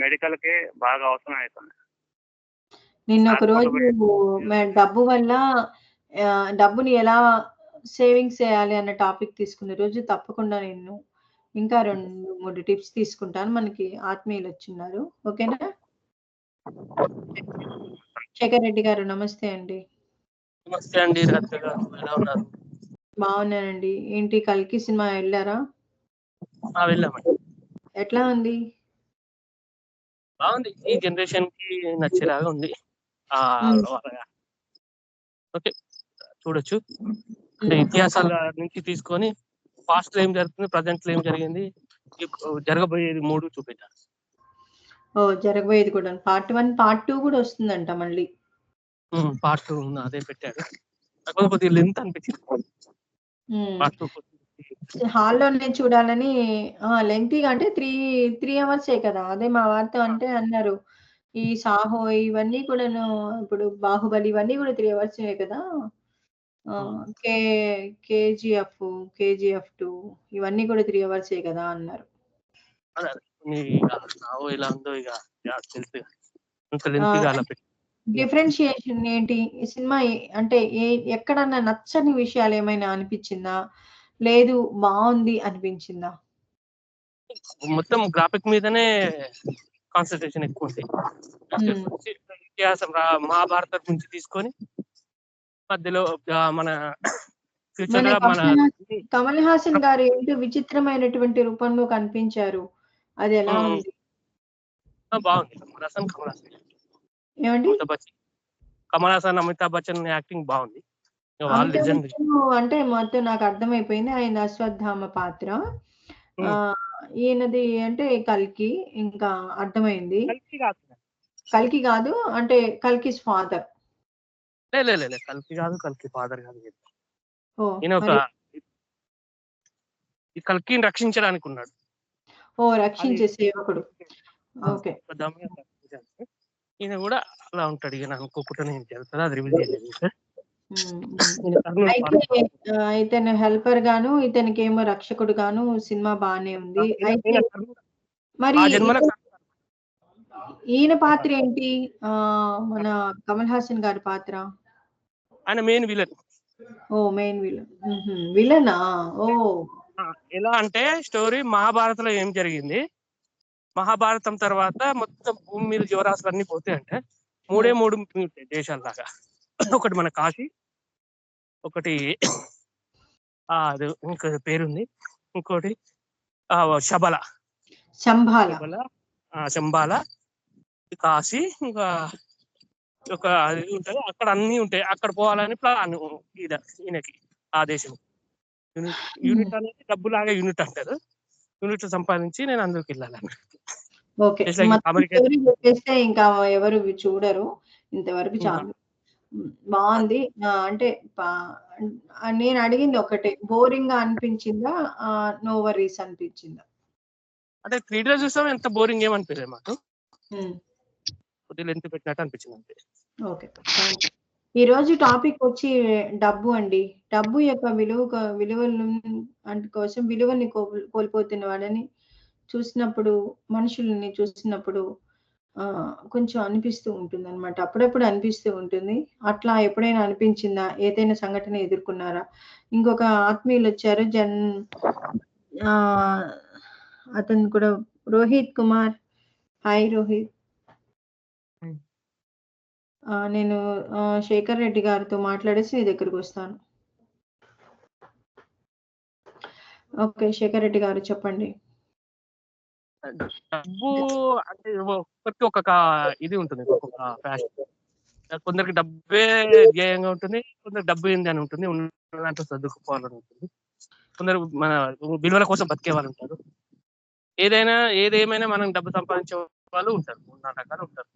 మెడికల్ కి బాగా అవసరం అవుతుంది. నిన్న ఒక రోజు డబ్బు వల్ల డబ్బుని ఎలా సేవింగ్స్ చేయాలి అన్న టాపిక్ తీసుకున్న రోజు తప్పకుండా నేను ఇంకా 2-3 టిప్స్ తీసుకుంటాను. మనకి ఆత్మీయులు వచ్చిన్నారు. ఓకేనా? శేఖర్ రెడ్డి గారు నమస్తే అండి. నమస్తే అండి. ఎలా ఉన్నారు? బాగున్నానండి. ఏంటి కల్కి సినిమా వెళ్ళారా? వెళ్ళామండి. ఎట్లా ఉంది? బాగుంది. ఈ జనరేషన్ కి నచ్చేలాగా ఉంది. ఓకే, చూడొచ్చు. అంటే ఇతిహాసాల నుంచి తీసుకొని పాస్ట్ లో ఏం జరుగుతుంది, ప్రజెంట్ లో ఏం జరిగింది, జరగబోయేది 3 చూపించారు. జరగబోయేది కూడా పార్ట్ 1 పార్ట్ 2 కూడా వస్తుందంట మళ్ళీ. పార్ట్ 2 అదే పెట్టారు. కొద్దిగా లెంత్ అనిపించింది. హాల్లోనే చూడాలని లెంతీగా అంటే 3 అవర్సే కదా. అదే మా వారితో అంటే అన్నారు, ఈ సాహో ఇవన్నీ కూడాను ఇప్పుడు బాహుబలి ఇవన్నీ కూడా 3 అవర్సే కదా. కేజీఎఫ్ 2 ఇవన్నీ కూడా 3 అవర్సే కదా అన్నారు. ఇలా ఉందో ఇక తెలుసు. డిఫరెన్షియేషన్ ఏంటి ఈ సినిమా? అంటే ఎక్కడన్నా నచ్చని విషయాలు ఏమైనా అనిపించిందా, లేదు బాగుంది అనిపించిందా? మొత్తం గ్రాఫిక్ మీదనే కాన్సన్ట్రేషన్ ఎక్కువ ఉంది. ఇతిహాసం మహాభారతం నుంచి తీసుకొని మధ్యలో మన కమల్ హాసన్ గారు ఏంటో విచిత్రమైనటువంటి రూపంలో కనిపించారు. అది ఎలా ఉంది? బాగుంది. ఏమండి? కమల్ హాసన్ అమితాబ్ బచ్చన్ యాక్టింగ్ బాగుంది. అంటే మొత్తం నాకు అర్థమైపోయింది. ఆయన అశ్వత్థామ పాత్ర, ఈయనది అంటే కల్కి. ఇంకా అర్థమైంది. కల్కి కాదు అంటే కల్కిస్ ఫాదర్. కల్కి కాదు, కల్కి ఫాదర్ కాదు. ఈ కల్కిని రక్షించడానికి ఉన్నాడు. రక్షించే సేవకుడు. ఓకే. ఈయన కూడా అలా ఉంటాడు. ఈయన అనుకోకుండా నేను జరుగుతుంది, అది రివీల్ చేయలేదు సార్. ఈయన కర్నూలు అయితే ఇతను హెల్పర్ గాను, ఇతనికేమో రక్షకుడు గాను సినిమా బానే ఉంది. అయితే ఈయన కర్నూలు మరి ఆ జన్మలో ఈయన పాత్ర ఏంటి? మన కమల్ హాసన్ గారి పాత్ర? ఆయన మెయిన్ విలన్. Main villain. విలనా? ఎలా అంటే స్టోరీ మహాభారతంలో ఏం జరిగింది, మహాభారతం తర్వాత మొత్తం భూమి మీద జీవరాశులు అన్ని పోతాయి అంటే 3 ఉంటాయి దేశాల్లాగా. ఒకటి మన కాశీ, ఒకటి అది ఇంకో పేరుంది, ఇంకోటి శబల, శంబాల, కాశీ, ఇంకా ఒక అది ఉంటుంది. అక్కడ అన్ని ఉంటాయి. అక్కడ పోవాలని ప్లాన్ ఈయనకి. ఆ దేశం యూనిట్ అనేది డబ్బులాగా యూనిట్ అంటారు. యూనిట్ సంపాదించి నేను అందులోకి వెళ్ళాలని. ఓకే. చెప్పేస్తే ఇంకా ఎవరు చూడరు. ఇంతవరకు చాలు. బాగుంది. అంటే నేను అడిగింది ఒకటే, బోరింగ్ గా అనిపించిందా? నో వరీస్ అనిపించిందా? అంటే క్రీడలు చూసాం, ఎంత బోరింగ్ ఏమనిపించలేదు మాకు. కొద్దిగా లెంత్ పెట్టినట్టు అనిపించింది అంతే. ఓకే. ఈ రోజు టాపిక్ వచ్చి డబ్బు అండి. డబ్బు యొక్క విలువల్ని కోల్పోతున్న వాళ్ళని చూసినప్పుడు, మనుషుల్ని చూసినప్పుడు కొంచెం అనిపిస్తూ ఉంటుందన్నమాట. అప్పుడప్పుడు అనిపిస్తూ ఉంటుంది. అట్లా ఎప్పుడైనా అనిపించిందా? ఏదైనా సంఘటన ఎదుర్కొన్నారా? ఇంకొక ఆత్మీయులు వచ్చారు. అతను కూడా రోహిత్ కుమార్. హాయ్ రోహిత్. నేను శేఖర్ రెడ్డి గారితో మాట్లాడేసి నీ దగ్గరికి వస్తాను. ఓకే, శేఖర్ రెడ్డి గారు చెప్పండి. డబ్బు అంటే ఒక్కొక్కరికి ఒక్కొక్క ఇది ఉంటుంది, ఒక్కొక్క ఫ్యాషన్. కొందరికి డబ్బే ధ్యేయంగా ఉంటుంది, కొందరు డబ్బు ఏంది అని ఉంటుంది, ఉన్న దాంట్లో చదువుకోవాలని ఉంటుంది, కొందరు మన విలువల కోసం బతికే వాళ్ళు ఉంటారు. ఏదేమైనా మనం డబ్బు సంపాదించే వాళ్ళు ఉంటారు. 3 రకాలు ఉంటారు.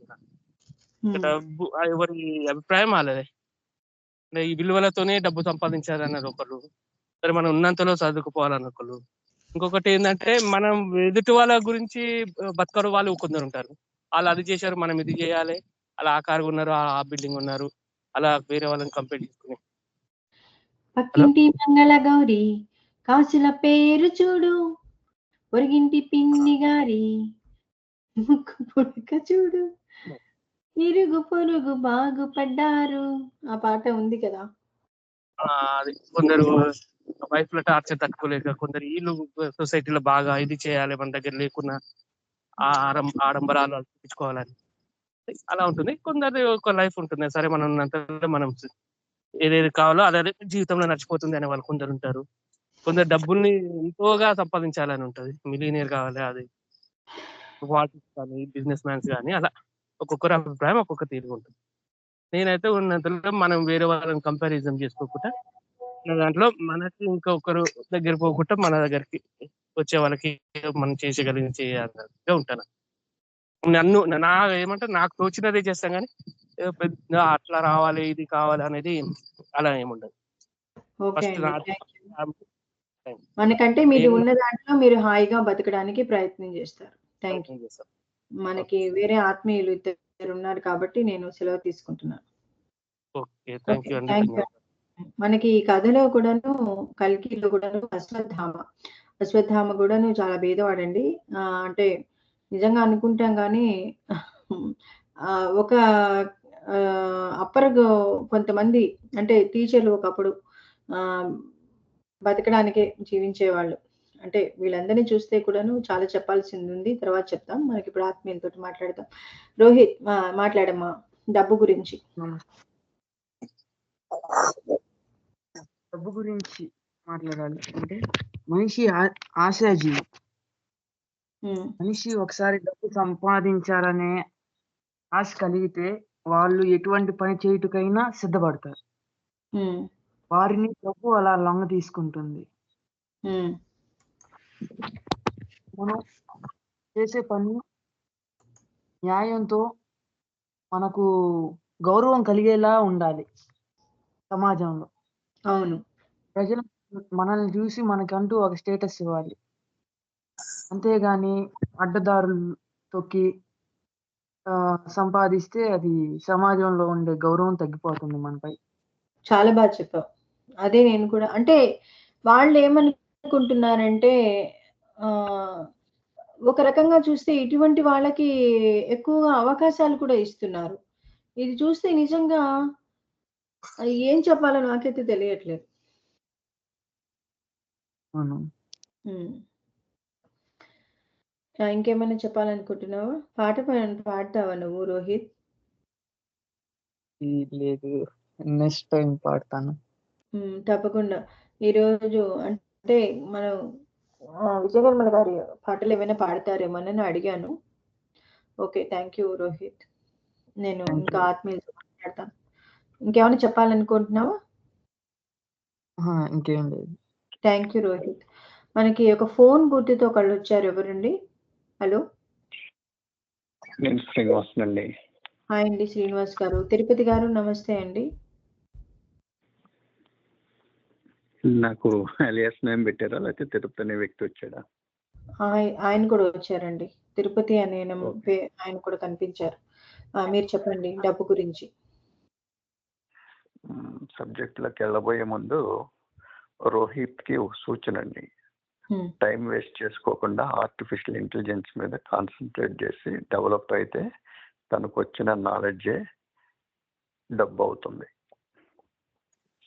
డబ్బు ఎవరి అభిప్రాయం వాళ్ళదే. ఈ విలువలతోనే డబ్బు సంపాదించాలన్నారు ఒకళ్ళు, సరే మనం ఉన్నంతలో చదువుకుపోవాలన్న ఒకళ్ళు. ఇంకొకటి ఏంటంటే మనం ఎదుటి వాళ్ళ గురించి బతకరు వాళ్ళు కొందరు ఉంటారు. వాళ్ళు అది చేశారు, మనం ఇది చేయాలి, అలా ఆ కారు ఉన్నారు, ఆ బిల్డింగ్ ఉన్నారు, అలా వేరే వాళ్ళని కంపేర్ చేసుకుని. పక్కింటి మంగళ గౌరి కాసుల పేరు చూడు, పొరిగింటి పిన్ని గారి ముక్కు పుడక చూడు, ఇరుగు పొరుగు బాగుపడ్డారు. ఆ పాట ఉంది కదా. అది కొందరు వైఫ్ లో టార్చర్ తట్టుకోలేక, కొందరు వీళ్ళు సొసైటీలో బాగా ఇది చేయాలి, మన దగ్గర లేకున్నా ఆడంబరాలు అనిపించుకోవాలని అలా ఉంటుంది. కొందరు ఒక లైఫ్ ఉంటుంది, సరే మనం ఉన్నంత మనం ఏదేది కావాలో అదే జీవితంలో నడిచిపోతుంది అనే వాళ్ళు కొందరు ఉంటారు. కొందరు డబ్బుల్ని ఎంతోగా సంపాదించాలని ఉంటుంది, మిలియనీర్ కావాలి, అది వాటిస్ కానీ బిజినెస్ మ్యాన్స్ కానీ అలా ఒక్కొక్కరు అభిప్రాయం ఒక్కొక్క తీరు ఉంటుంది. నేనైతే ఉన్నంతలో మనం వేరే వాళ్ళని కంపారిజన్ చేసుకోకుండా దాంట్లో మనకి ఇంకొకరు దగ్గర పోకుండా మన దగ్గరికి వచ్చే వాళ్ళకి మనం చేసేయగలిగి చేయాలిగా ఉంటాను. నన్ను ఏమంటే నాకు తోచినదే చేస్తాం కానీ పెద్ద అట్లా రావాలి ఇది కావాలి అనేది అలా ఏముండదు. ఫస్ట్ మనకంటే మీరు ఉన్న దాంట్లో మీరు హాయిగా బతకడానికి ప్రయత్నం చేస్తారు. Thank you. మనకి వేరే ఆత్మీయులు ఇద్దరు ఉన్నారు కాబట్టి నేను సెలవు తీసుకుంటున్నాను. మనకి ఈ కథలో కూడాను, కల్కిలో కూడాను అశ్వత్థామ కూడాను చాలా భేదవాడండి. అంటే నిజంగా అనుకుంటాం కానీ ఒక కొంతమంది అంటే టీచర్లు ఒకప్పుడు బతకడానికే జీవించేవాళ్ళు. అంటే వీళ్ళందరినీ చూస్తే కూడాను చాలా చెప్పాల్సింది ఉంది. తర్వాత చెప్తాం. మనకి ఇప్పుడు ఆత్మీయులతో మాట్లాడదాం. రోహిత్ మాట్లాడమ్మా డబ్బు గురించి. డబ్బు గురించి మాట్లాడాలి అంటే మనిషి ఆశాజీవి. మనిషి ఒకసారి డబ్బు సంపాదించాలనే ఆశ కలిగితే వాళ్ళు ఎటువంటి పని చేయుటకైనా సిద్ధపడతారు. వారిని డబ్బు అలా లొంగ తీసుకుంటుంది. మనం చేసే పని న్యాయంతో మనకు గౌరవం కలిగేలా ఉండాలి సమాజంలో. అవును, ప్రజలు మనల్ని చూసి మనకంటూ ఒక స్టేటస్ ఇవ్వాలి. అంతేగాని అడ్డదారులు తొక్కి సంపాదిస్తే అది సమాజంలో ఉండే గౌరవం తగ్గిపోతుంది మనపై. చాలా బాగా చెప్పావు. అదే నేను కూడా అంటే వాళ్ళు ఏమనుకుంటున్నారంటే ఒక రకంగా చూస్తే ఇటువంటి వాళ్ళకి ఎక్కువగా అవకాశాలు కూడా ఇస్తున్నారు. ఇది చూస్తే నిజంగా ఏం చెప్పాలో నాకైతే తెలియట్లేదు. అవును. ఇంకేమైనా చెప్పాలనుకుంటున్నావా? పాడతావా నువ్వు రోహిత్? లేదు, నెక్స్ట్ టైం పాడతాను. తప్పకుండా. ఈరోజు అంటే మనం విజయనిర్మల గారి పాటలు ఏమైనా పాడతారేమోనని అడిగాను. ఓకే. Thank you Rohit. నేను ఇంకా ఆత్మీయులతో మాట్లాడతాను. ఇంకేమైనా చెప్పాలనుకుంటున్నావా? ఇంకేం లేదు. Thank you Rohit. మనకి ఒక ఫోన్ గుర్తుతో ఒకళ్ళొచ్చారు. ఎవరండి? హలో. నేను శ్రీనివాస్ అండి. హాయ్ అండి శ్రీనివాస్ గారు. తిరుపతి గారు నమస్తే అండి. నాకు అలియాస్ నేమ్ పెట్టారా లేకపోతే తిరుపతి అనే వ్యక్తి వచ్చాడా? ఆయన కూడా వచ్చారండి. తిరుపతి అనే ఆయన కూడా కనిపించారు. మీరు చెప్పండి డబ్బు గురించి. సబ్జెక్ట్ లోకి వెళ్ళబోయే ముందు రోహిత్ కి ఒక సూచన అండి. టైం వేస్ట్ చేసుకోకుండా ఆర్టిఫిషియల్ ఇంటెలిజెన్స్ మీద కాన్సన్ట్రేట్ చేసి డెవలప్ అయితే తనకు వచ్చిన నాలెడ్జే డబ్బు అవుతుంది.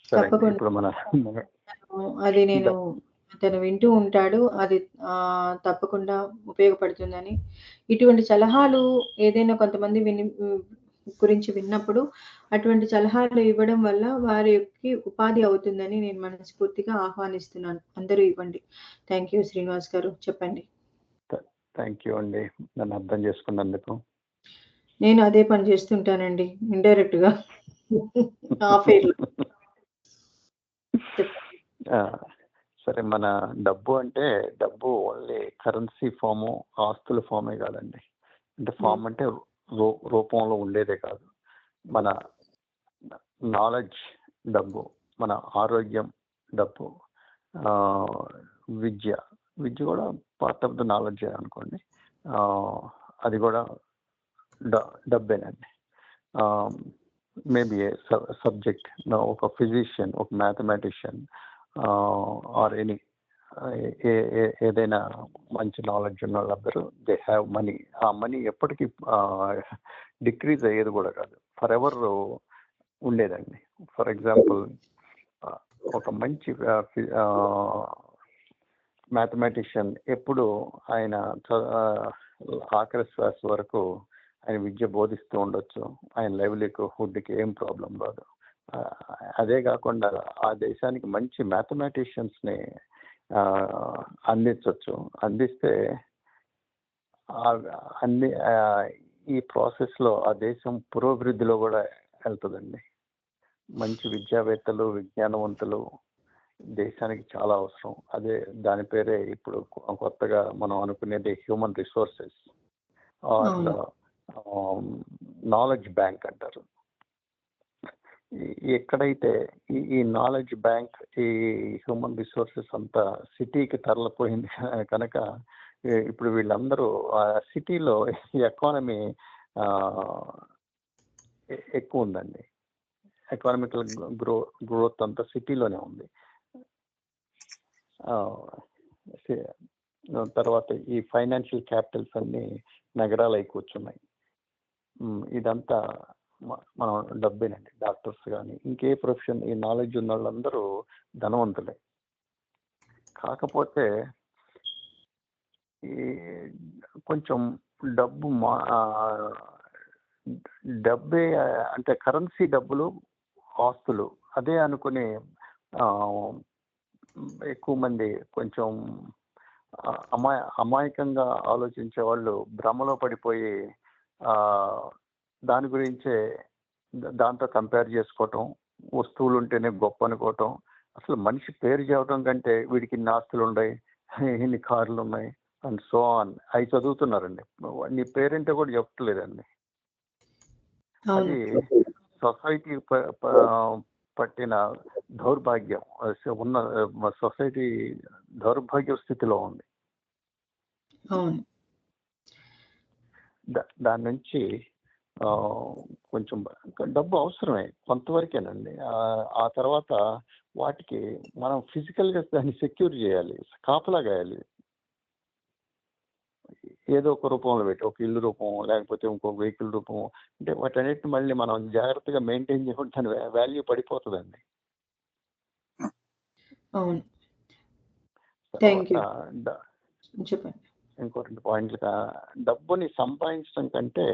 సరే, ఇప్పుడు అది నేను అతను వింటూ ఉంటాడు. అది తప్పకుండా ఉపయోగపడుతుందని. ఇటువంటి సలహాలు ఏదైనా కొంతమంది గురించి విన్నప్పుడు అటువంటి సలహాలు ఇవ్వడం వల్ల వారికి ఉపాధి అవుతుందని నేను మనస్ఫూర్తిగా ఆహ్వానిస్తున్నాను. అందరూ ఇవ్వండి. థ్యాంక్ యూ శ్రీనివాస్ గారు. చెప్పండి. థ్యాంక్ యూ అండి, నన్ను అర్థం చేసుకున్నందుకు. నేను అదే పని చేస్తుంటానండి ఇండైరెక్ట్ గా. సరే, మన డబ్బు అంటే డబ్బు ఓన్లీ కరెన్సీ ఫాము, ఆస్తుల ఫామే కాదండి. అంటే ఫామ్ అంటే రూపంలో ఉండేదే కాదు. మన నాలెడ్జ్ డబ్బు, మన ఆరోగ్యం డబ్బు, విద్య కూడా పార్ట్ ఆఫ్ ద నాలెడ్జ్ అనుకోండి. అది కూడా డబ్బేనండి. మేబీ సబ్జెక్ట్, ఒక ఫిజిషియన్, ఒక మ్యాథమెటిషియన్ ఆర్ ఎనీ ఏదైనా మంచి నాలెడ్జ్ ఉన్న వాళ్ళందరూ దే హ్యావ్ మనీ. ఆ మనీ ఎప్పటికీ డిక్రీజ్ అయ్యేది కూడా కాదు, ఫర్ ఎవర్ ఉండేదండి. ఫర్ ఎగ్జాంపుల్, ఒక మంచి మ్యాథమెటిషియన్ ఎప్పుడు ఆయన ఆఖరి శ్వాస వరకు ఆయన విద్య బోధిస్తూ ఉండొచ్చు. ఆయన లైవ్లీహుడ్కి ఏం ప్రాబ్లం రాదు. అదే కాకుండా ఆ దేశానికి మంచి మ్యాథమెటిషియన్స్ని అందిస్తే ఈ ప్రాసెస్లో ఆ దేశం పురోభివృద్ధిలో కూడా వెళ్తుందండి. మంచి విద్యావేత్తలు, విజ్ఞానవంతులు దేశానికి చాలా అవసరం. అదే దాని పేరే ఇప్పుడు కొత్తగా మనం అనుకునేది human resources or knowledge bank అంటారు. ఎక్కడైతే ఈ నాలెడ్జ్ బ్యాంక్, ఈ హ్యూమన్ రిసోర్సెస్ అంతా సిటీకి తరలిపోయింది కనుక ఇప్పుడు వీళ్ళందరూ ఆ సిటీలో ఎకానమీ ఎక్కువ ఉందండి. ఎకానమికల్ గ్రోత్ అంతా సిటీలోనే ఉంది. తర్వాత ఈ ఫైనాన్షియల్ క్యాపిటల్స్ అన్ని నగరాలు కూర్చున్నాయి. ఇదంతా మనం డబ్బేనండి. డాక్టర్స్ కానీ ఇంకే ప్రొఫెషన్, ఈ నాలెడ్జ్ ఉన్న వాళ్ళందరూ ధనవంతులే. కాకపోతే ఈ కొంచెం డబ్బే అంటే కరెన్సీ డబ్బులు, ఆస్తులు అదే అనుకుని ఎక్కువ మంది కొంచెం అమాయకంగా ఆలోచించే వాళ్ళు భ్రమలో పడిపోయి దాని గురించే దాంతో కంపేర్ చేసుకోవటం, వస్తువులు ఉంటేనే గొప్ప అనుకోవటం. అసలు మనిషి పేరు చెప్పడం కంటే వీడికి ఇన్ని ఆస్తులు ఉన్నాయి, ఇన్ని కార్లు ఉన్నాయి అండ్ సో ఆన్ అవి చదువుతున్నారండి. నీ పేరేంటో కూడా చెప్పట్లేదండి. అది సొసైటీ పట్టిన దౌర్భాగ్యం. ఉన్న సొసైటీ దౌర్భాగ్య స్థితిలో ఉంది. దాని నుంచి కొంచెం డబ్బు అవసరమే కొంతవరకేనండి. ఆ తర్వాత వాటికి మనం ఫిజికల్గా దాన్ని సెక్యూర్ చేయాలి, కాపలా గాయాలి. ఏదో ఒక రూపంలో పెట్టి, ఒక ఇల్లు రూపం లేకపోతే ఇంకో వెహికల్ రూపం, అంటే వాటన్నిటిని మళ్ళీ మనం జాగ్రత్తగా మెయింటైన్ చేయకుండా దాని వాల్యూ పడిపోతుందండి. అవును. Thank you. తర్వాత చెప్పండి. ఇంకో 2 పాయింట్లు. డబ్బుని సంపాదించడం కంటే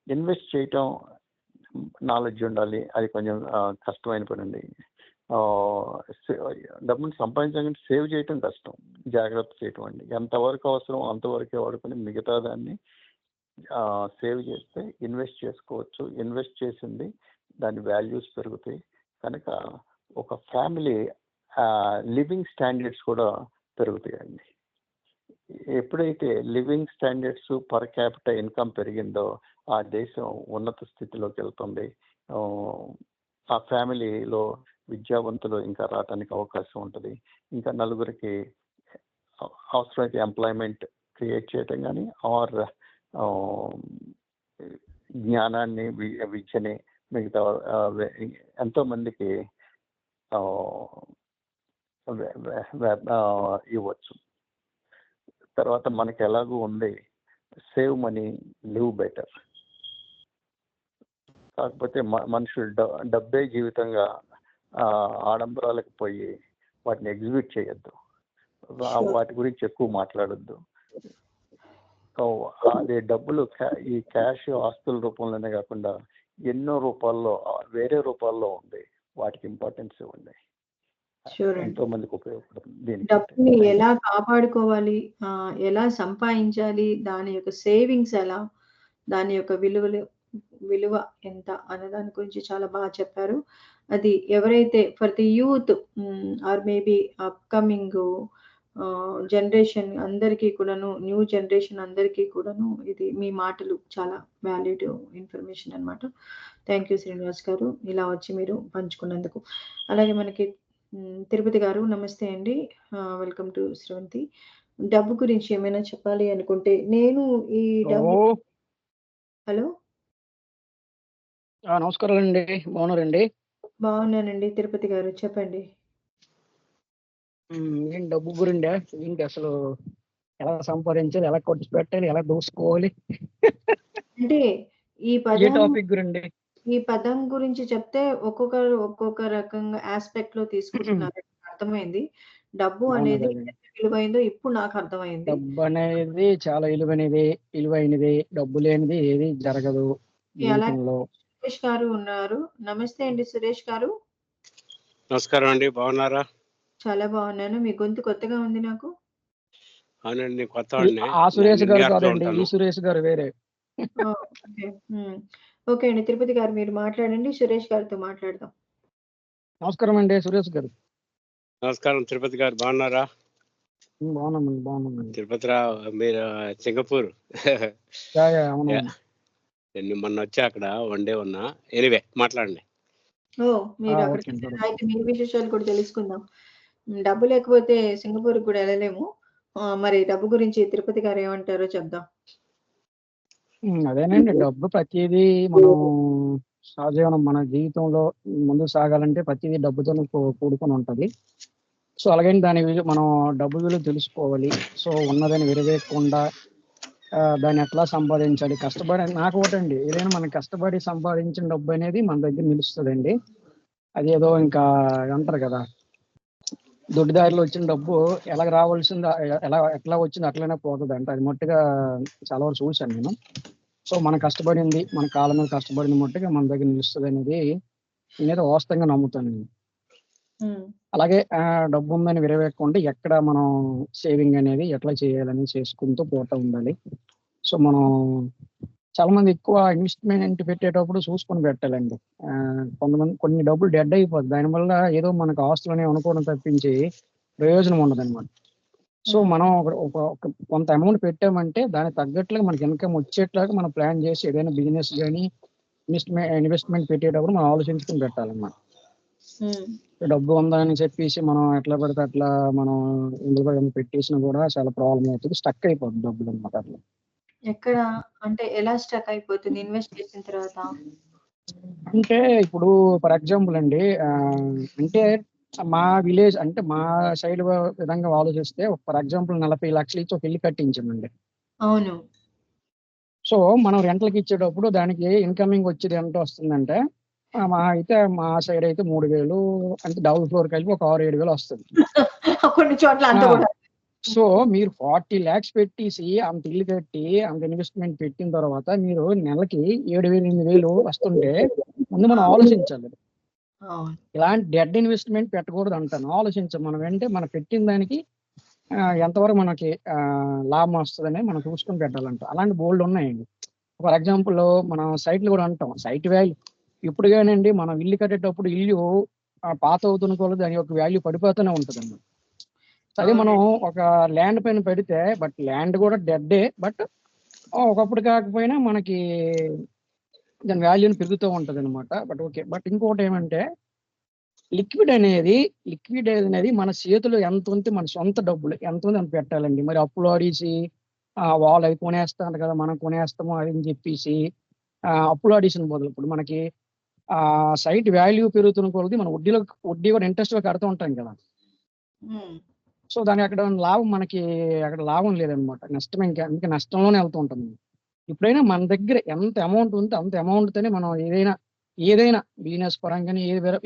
ఇన్వెస్ట్ చేయటం నాలెడ్జ్ ఉండాలి. అది కొంచెం కష్టమైన పని అండి. డబ్బుని సంపాదించడం కంటే సేవ్ చేయటం కష్టం, జాగ్రత్త చేయటం అండి. ఎంతవరకు అవసరం అంతవరకే వాడుకొని మిగతా దాన్ని సేవ్ చేస్తే ఇన్వెస్ట్ చేసుకోవచ్చు. ఇన్వెస్ట్ చేసింది దాని వాల్యూస్ పెరుగుతాయి కనుక ఒక ఫ్యామిలీ లివింగ్ స్టాండర్డ్స్ కూడా పెరుగుతాయండి. ఎప్పుడైతే living standards per capital income పెరిగిందో ఆ దేశం ఉన్నత స్థితిలోకి వెళ్తుంది. ఆ ఫ్యామిలీలో విద్యావంతులు ఇంకా రావడానికి అవకాశం ఉంటుంది. ఇంకా నలుగురికి అవసరమైతే ఎంప్లాయ్మెంట్ క్రియేట్ చేయటం కానీ ఆర్ జ్ఞానాన్ని విద్యని మిగతా ఎంతోమందికి ఇవ్వచ్చు. తర్వాత మనకి ఎలాగూ ఉంది సేవ్ మనీ లివ్ బెటర్. కాకపోతే మనుషులు డబ్బే జీవితంగా ఆడంబరాలకు పోయి వాటిని ఎగ్జిబిట్ చేయొద్దు, వాటి గురించి ఎక్కువ మాట్లాడొద్దు. అదే డబ్బులు ఈ క్యాష్ ఆస్తుల రూపంలోనే కాకుండా ఎన్నో రూపాల్లో వేరే రూపాల్లో ఉంది, వాటికి ఇంపార్టెన్స్ ఇవ్వండి. ఎంతో మందికి ఉపయోగపడుతుంది. డబ్బుని ఎలా కాపాడుకోవాలి, ఎలా సంపాదించాలి, దాని యొక్క సేవింగ్స్ ఎలా, దాని యొక్క విలువ ఎంత అనే దాని గురించి చాలా బాగా చెప్పారు. అది ఎవరైతే for the youth or maybe upcoming generation అందరికీ కూడాను, న్యూ జనరేషన్ అందరికీ కూడాను ఇది మీ మాటలు చాలా వ్యాలిడ్ ఇన్ఫర్మేషన్ అనమాట. థ్యాంక్ యూ శ్రీనివాస్ గారు, ఇలా వచ్చి మీరు పంచుకున్నందుకు. అలాగే మనకి తిరుపతి గారు నమస్తే అండి, వెల్కమ్ టు శ్రవంతి. డబ్బు గురించి ఏమైనా చెప్పాలి అనుకుంటే నేను ఈ డబ్బు. హలో, నమస్కారం అండి, బాగున్నారండి? బాగున్నానండి తిరుపతి గారు, చెప్పండి. ఏం డబ్బు గురిండా? ఏంటి అసలు ఎలా సంపాదించాలి, ఎలా ఖర్చు పెట్టాలి, ఎలా దోసుకోవాలి, అంటే ఈ ఏ పదం టాపిక్ గురండి? ఈ పదం గురించి చెప్తే ఒక్కొక్కరు ఒక్కొక్క రకంగా ఆస్పెక్ట్ లో తీసుకుంటున్నారు, అర్థమైంది. డబ్బు అనేది అవునండి. ఎంత విలువైందో ఇప్పుడు నాకు అర్థమైంది. డబ్బు అనేది చాలా విలువైనది. డబ్బు లేనిది ఏది జరగదు అలాగే జీవితంలో. సురేష్ గారు ఉన్నారు. నమస్తే అండి సురేష్ గారు. నమస్కారం అండి, బాగున్నారా? చాలా బాగున్నాను. మీ గొంతు కొత్తగా ఉంది నాకు. అవునండి, కొత్త వాడిని. ఆ సురేష్ గారు న్యూయార్క్ లో కాదండి, ఈ ఉంటాను. సురేష్ గారు వేరే. ఓకే. ఓకే అండి, తిరుపతి గారు మీరు మాట్లాడండి, సురేష్ గారితో మాట్లాడదాం. నమస్కారం అండి సురేష్ గారు. నమస్కారం తిరుపతి గారు, బాగున్నారా? బాగున్నామండి. తిరుపతిరావు, మీరు సింగపూర్. అవును. నేను మొన్న వచ్చి అక్కడ వన్ డే ఉన్నా. ఎనీవే మాట్లాడండి. మీరు అక్కడ అయితే మీ విశేషాలు కూడా తెలుసుకుందాం. డబ్బు లేకపోతే సింగపూర్ కూడా వెళ్ళలేము. మరి డబ్బు గురించి తిరుపతి గారు ఏమంటారో చెప్దాం. అదేనండి, డబ్బు ప్రతిదీ మనం సహజీవనం, మన జీవితంలో ముందుకు సాగాలంటే ప్రతిదీ డబ్బుతో కూడుకొని ఉంటది. సో అలాగని దాని మనం డబ్బు విలువ తెలుసుకోవాలి. సో ఉన్నదని విరవేయకుండా దాన్ని ఎట్లా సంపాదించాలి, కష్టపడి. నాకు ఒకటండి, ఏదైనా మనం కష్టపడి సంపాదించిన డబ్బు అనేది మన దగ్గర నిలుస్తుందండి. అదేదో ఇంకా అంటారు కదా, దొడ్డిదారిలో వచ్చిన డబ్బు రావాల్సింది ఎట్లా వచ్చింది అట్లనే పోతుంది అంటే, అది మట్టుగా చాలా వరకు చూశాను నేను. సో మనం కష్టపడింది, మన కాళ్ళ మీద కష్టపడింది మట్టుగా మన దగ్గర నిలుస్తుంది అనేది నేనైతే వాస్తవంగా నమ్ముతాను. అలాగే డబ్బు ఉందని విరవేయకుండా ఎక్కడ మనం సేవింగ్ అనేది ఎట్లా చేయాలని చేసుకుంటూ పోతూ ఉండాలి. సో మనం చాలా మంది ఎక్కువ ఇన్వెస్ట్మెంట్ పెట్టేటప్పుడు చూసుకొని పెట్టాలండి. కొన్ని డబ్బులు డెడ్ అయిపోతుంది, దానివల్ల ఏదో మనకు ఆస్తులని అనుకోవడం తప్పించి ప్రయోజనం ఉండదన్నమాట. సో మనం కొంత అమౌంట్ పెట్టామంటే దానికి తగ్గట్లుగా మనకి ఇన్కమ్ వచ్చేట్లాగా మనం ప్లాన్ చేసి ఏదైనా బిజినెస్ కానీ ఇన్వెస్ట్మెంట్ పెట్టేటప్పుడు మనం ఆలోచించుకుని పెట్టాలన్నమాట. డబ్బు ఉందా అని చెప్పేసి మనం ఎట్లా పడితే అట్లా మనం ఇందులో పెట్టేసినా కూడా చాలా ప్రాబ్లం అవుతుంది, స్టక్ అయిపోతుంది డబ్బులు అన్నమాట. అట్లా ఎక్కడ అంటే ఎలా స్టక్ అయిపోతుంది ఇన్వెస్ట్ చేసిన తర్వాత? అంటే ఇప్పుడు ఫర్ ఎగ్జాంపుల్ అండి, అంటే మా విలేజ్ అంటే మా సైడ్ విధంగా ఆలోచిస్తే ఫర్ ఎగ్జాంపుల్ 40 లక్షలు ఇచ్చి ఒక ఇల్లు కట్టించామండి. అవును. సో మనం రెంట్లకి ఇచ్చేటప్పుడు దానికి ఇన్కమింగ్ వచ్చేది ఎంత వస్తుందంటే మా అయితే మా సైడ్ అయితే 3,000 అంటే డబుల్ ఫ్లోర్ కలిపి ఒక 6-7 వేలు వస్తుంది. కొన్ని చోట్ల అంత కూడా. సో మీరు 40 lakhs పెట్టేసి అంత ఇల్లు కట్టి అంత ఇన్వెస్ట్మెంట్ పెట్టిన తర్వాత మీరు నెలకి 7,000-8,000 వస్తుంటే ముందు మనం ఆలోచించాలి. ఇలాంటి డెడ్ ఇన్వెస్ట్మెంట్ పెట్టకూడదు అంటాను. ఆలోచించాలి మనం. అంటే మనం పెట్టిన దానికి ఎంతవరకు మనకి లాభం వస్తుందని మనం చూసుకొని పెట్టాలంట. అలాంటి బోల్డ్ ఉన్నాయండి. ఫర్ ఎగ్జాంపుల్ మనం సైట్లు కూడా అంటాం, సైట్ వాల్యూ ఇప్పుడు కానండి మనం ఇల్లు కట్టేటప్పుడు ఇల్లు పాత అవుతున్న కొలది దాని యొక్క వాల్యూ పడిపోతూనే ఉంటుంది అన్నమాట. అదే మనం ఒక ల్యాండ్ పైన పెడితే బట్ ల్యాండ్ కూడా డెడ్డే, బట్ ఒకప్పుడు కాకపోయినా మనకి దాని వాల్యూని పెరుగుతూ ఉంటుంది అనమాట. But okay. బట్ ఇంకోటి ఏమంటే లిక్విడ్ అనేది మన చేతులు ఎంత ఉంటే మన సొంత డబ్బులు ఎంత ఉంది అంత పెట్టాలండి. మరి అప్పులు ఆడేసి వాళ్ళు అవి కొనేస్తారు కదా మనం కొనేస్తాము అది అని చెప్పేసి అప్పులు ఆడేసిన బదులు ఇప్పుడు మనకి సైట్ వాల్యూ పెరుగుతున్న కొలది మనం వడ్డీ కూడా ఇంట్రెస్ట్గా కడుతూ ఉంటాం కదా. సో దాని అక్కడ లాభం మనకి అక్కడ లాభం లేదనమాట, నష్టం. ఇంకా నష్టంలోనే వెళ్తూ ఉంటుంది. ఎప్పుడైనా మన దగ్గర ఎంత అమౌంట్ ఉంటే అంత అమౌంట్తోనే మనం ఏదైనా బిజినెస్ పరంగానే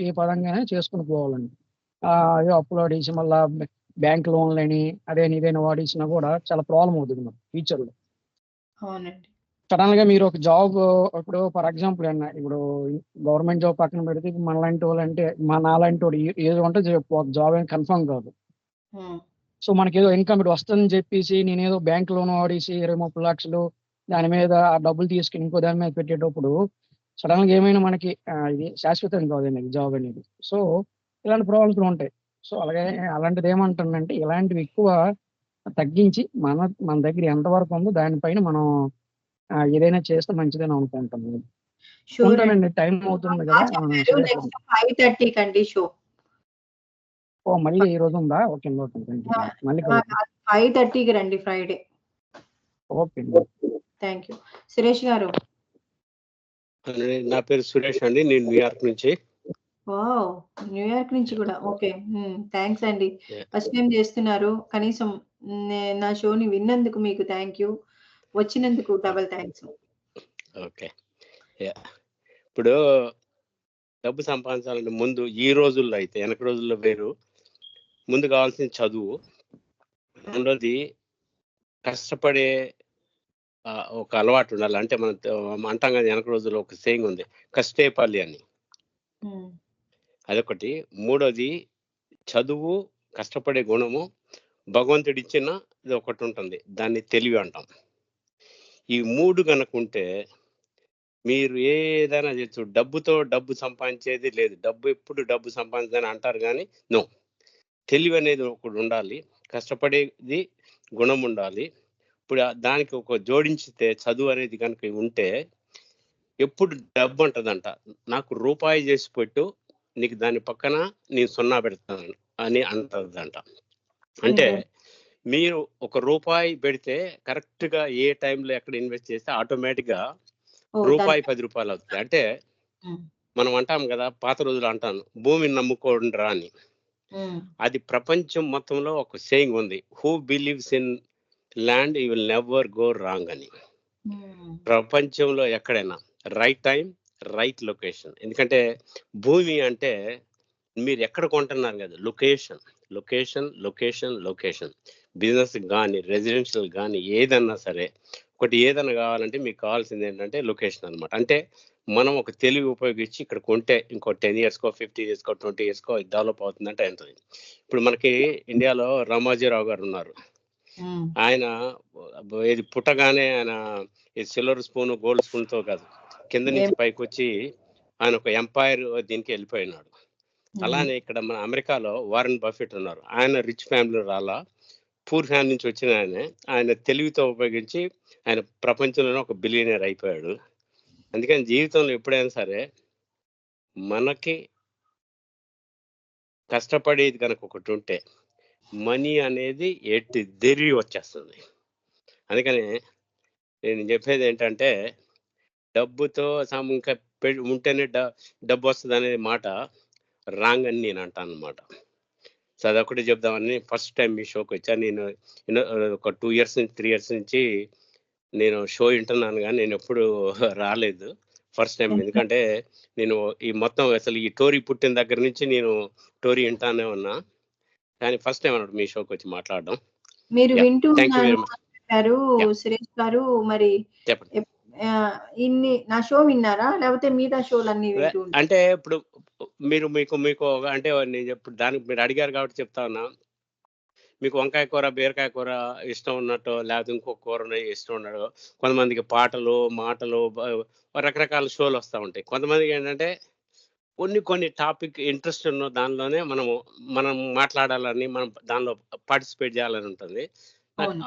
ఏ పరంగానే చేసుకుని పోవాలండి. అదే అప్పులు వాడేసి మళ్ళీ బ్యాంక్ లోన్లని అదేని ఇదైనా వాడేసినా కూడా చాలా ప్రాబ్లం అవుతుంది మనకి ఫ్యూచర్లో. అవునండి. సడన్ గా మీరు ఒక జాబ్ ఇప్పుడు ఫర్ ఎగ్జాంపుల్ అన్న ఇప్పుడు గవర్నమెంట్ జాబ్ పక్కన పెడితే మనలాంటి వాళ్ళు అంటే నాలాంటి వాడు ఏదో ఉంటే జాబ్ ఏం కన్ఫర్మ్ కాదు. సో మనకి ఏదో ఇన్కమ్ ఇటు వస్తుందని చెప్పేసి నేనేదో బ్యాంక్ లోన్ వాడేసి 20-30 లక్షలు దాని మీద ఆ డబ్బులు తీసుకుని ఇంకో దాని మీద పెట్టేటప్పుడు సడన్ గా ఏమైనా మనకి ఇది శాశ్వతం కాదండి జాబ్ అనేది. సో ఇలాంటి ప్రాబ్లమ్స్ ఉంటాయి. సో అలాంటిది ఏమంటుందంటే ఇలాంటివి ఎక్కువ తగ్గించి మన దగ్గర ఎంతవరకు ఉందో దానిపైన మనం ఏదైనా చేస్తే మంచిదని అనుకుంటాను. ఉంటానండి, టైం అవుతుంది కదా. 5:30 కండి షో. ఓ మళ్ళీ ఈ రోజు ఉందా? ఓకే మళ్ళీ 5:30కి రండి Friday. Okay. Thank you. Suresh గారు. నా పేరు సురేష్ అండి, నేను న్యూయార్క్ నుంచి. వావ్, న్యూయార్క్ నుంచి కూడా. ఓకే, థ్యాంక్స్ అండి. ఫస్ట్ టైం చేస్తున్నారు, కనీసం నా షోని విన్నందుకు మీకు థ్యాంక్ యూ, వచ్చినందుకు డబుల్ థ్యాంక్స్. ఓకే. ఇప్పుడు డబ్బు సంపాదించాలంటే ముందు ఈ రోజుల్లో అయితే వెనక రోజుల్లో వేరు. ముందు కావాల్సిన చదువు, రెండోది కష్టపడే ఒక అలవాటు ఉండాలి. అంటే మనం అంటాం కదా వెనక రోజుల్లో ఒక సేయింగ్ ఉంది, కష్టేపల్లి అని, అదొకటి. మూడోది చదువు, కష్టపడే గుణము, భగవంతుడిచ్చిన ఇది ఒకటి ఉంటుంది, దాన్ని తెలివి అంటాం. ఈ మూడు కనుకుంటే మీరు ఏదైనా చేయొచ్చు. డబ్బు సంపాదించేది లేదు, ఎప్పుడు డబ్బు సంపాదించదని అంటారు కానీ నో. తెలివి అనేది ఒకటి ఉండాలి, కష్టపడేది గుణం ఉండాలి. ఇప్పుడు దానికి ఒక జోడించితే చదువు అనేది కనుక ఉంటే ఎప్పుడు డబ్బు అంటదంట, నాకు రూపాయి చేసి పెట్టు, నీకు దాని పక్కన నేను 0 పెడతాను అని అంటదంట. అంటే మీరు ఒక రూపాయి పెడితే కరెక్ట్ గా ఏ టైంలో ఎక్కడ ఇన్వెస్ట్ చేస్తే ఆటోమేటిక్ గా రూపాయి 10 రూపాయలు అవుతుంది. అంటే మనం అంటాం కదా, పాత రోజులు అంటాను, భూమిని నమ్ముకోండిరా అని. అది ప్రపంచం మొత్తంలో ఒక సేయింగ్ ఉంది, who believes in land you will never go wrong అని. ప్రపంచంలో ఎక్కడైనా రైట్ టైం, రైట్ లొకేషన్. ఎందుకంటే భూమి అంటే మీరు ఎక్కడ కొంటున్నారు కదా, location location location location. Business కానీ రెసిడెన్షియల్ కానీ ఏదన్నా సరే, ఒకటి ఏదైనా కావాలంటే మీకు కావాల్సింది ఏంటంటే లొకేషన్ అనమాట. అంటే మనం ఒక తెలివి ఉపయోగించి ఇక్కడ కొంటే ఇంకో 10 yearsకో 50 yearsకో 20 yearsకో డెవలప్ అవుతుందంటే అవుతుంది. ఇప్పుడు మనకి ఇండియాలో రామోజీరావు గారు ఉన్నారు. ఆయన ఇది పుట్టగానే ఆయన సిల్వర్ స్పూన్ గోల్డ్ స్పూన్తో కాదు, కింద నుంచి పైకి వచ్చి ఆయన ఒక ఎంపైర్ దీనికి వెళ్ళిపోయినాడు. అలానే ఇక్కడ మన అమెరికాలో వారెన్ బఫెట్ ఉన్నారు. ఆయన రిచ్ ఫ్యామిలీ రాలా, పూర్ ఫ్యామిలీ నుంచి వచ్చిన ఆయన తెలివితో ఉపయోగించి ఆయన ప్రపంచంలోనే ఒక బిలియనర్ అయిపోయాడు. అందుకని జీవితంలో ఎప్పుడైనా సరే మనకి కష్టపడేది కనుక ఒకటి ఉంటే మనీ అనేది ఎట్టి వచ్చేస్తుంది. అందుకని నేను చెప్పేది ఏంటంటే డబ్బుతో ఇంకా ఉంటేనే డబ్బు వస్తుంది అనే మాట రాంగ్ అని నేను అంటాను అనమాట. సో అదొకటి చెప్దామని ఫస్ట్ టైం మీ షోకి వచ్చాను. నేను ఒక 2 ఇయర్స్ నుంచి 3 ఇయర్స్ నుంచి నేను షో వింటున్నాను, కానీ నేను ఎప్పుడు రాలేదు. First time. ఎందుకంటే నేను ఈ మొత్తం అసలు ఈ టోరీ పుట్టిన దగ్గర నుంచి నేను టోరీ వింటానే ఉన్నా, కానీ ఫస్ట్ టైం అన్నట్టు మీ షోకి వచ్చి మాట్లాడడం. మీరు వింటూ థ్యాంక్ యూ వెరీ మచ్. చెప్పారు సురేష్ గారు. మరి చెప్పండి. నా షో విన్నారా, లేకపోతే మిగతా షోలన్నీ వింటూ ఉంటారా? అంటే ఇప్పుడు మీకు అంటే నేను ఇప్పుడు దానికి మీరు అడిగారు కాబట్టి చెప్తా ఉన్నా. మీకు వంకాయ కూర, బీరకాయ కూర ఇష్టం ఉన్నట్టు, లేకపోతే ఇంకో కూర ఇష్టం ఉన్నట్టు, కొంతమందికి పాటలు, మాటలు, రకరకాల షోలు వస్తూ ఉంటాయి. కొంతమందికి ఏంటంటే కొన్ని టాపిక్ ఇంట్రెస్ట్ ఉన్న దానిలోనే మనం మాట్లాడాలని, మనం దానిలో పార్టిసిపేట్ చేయాలని ఉంటుంది. అవును.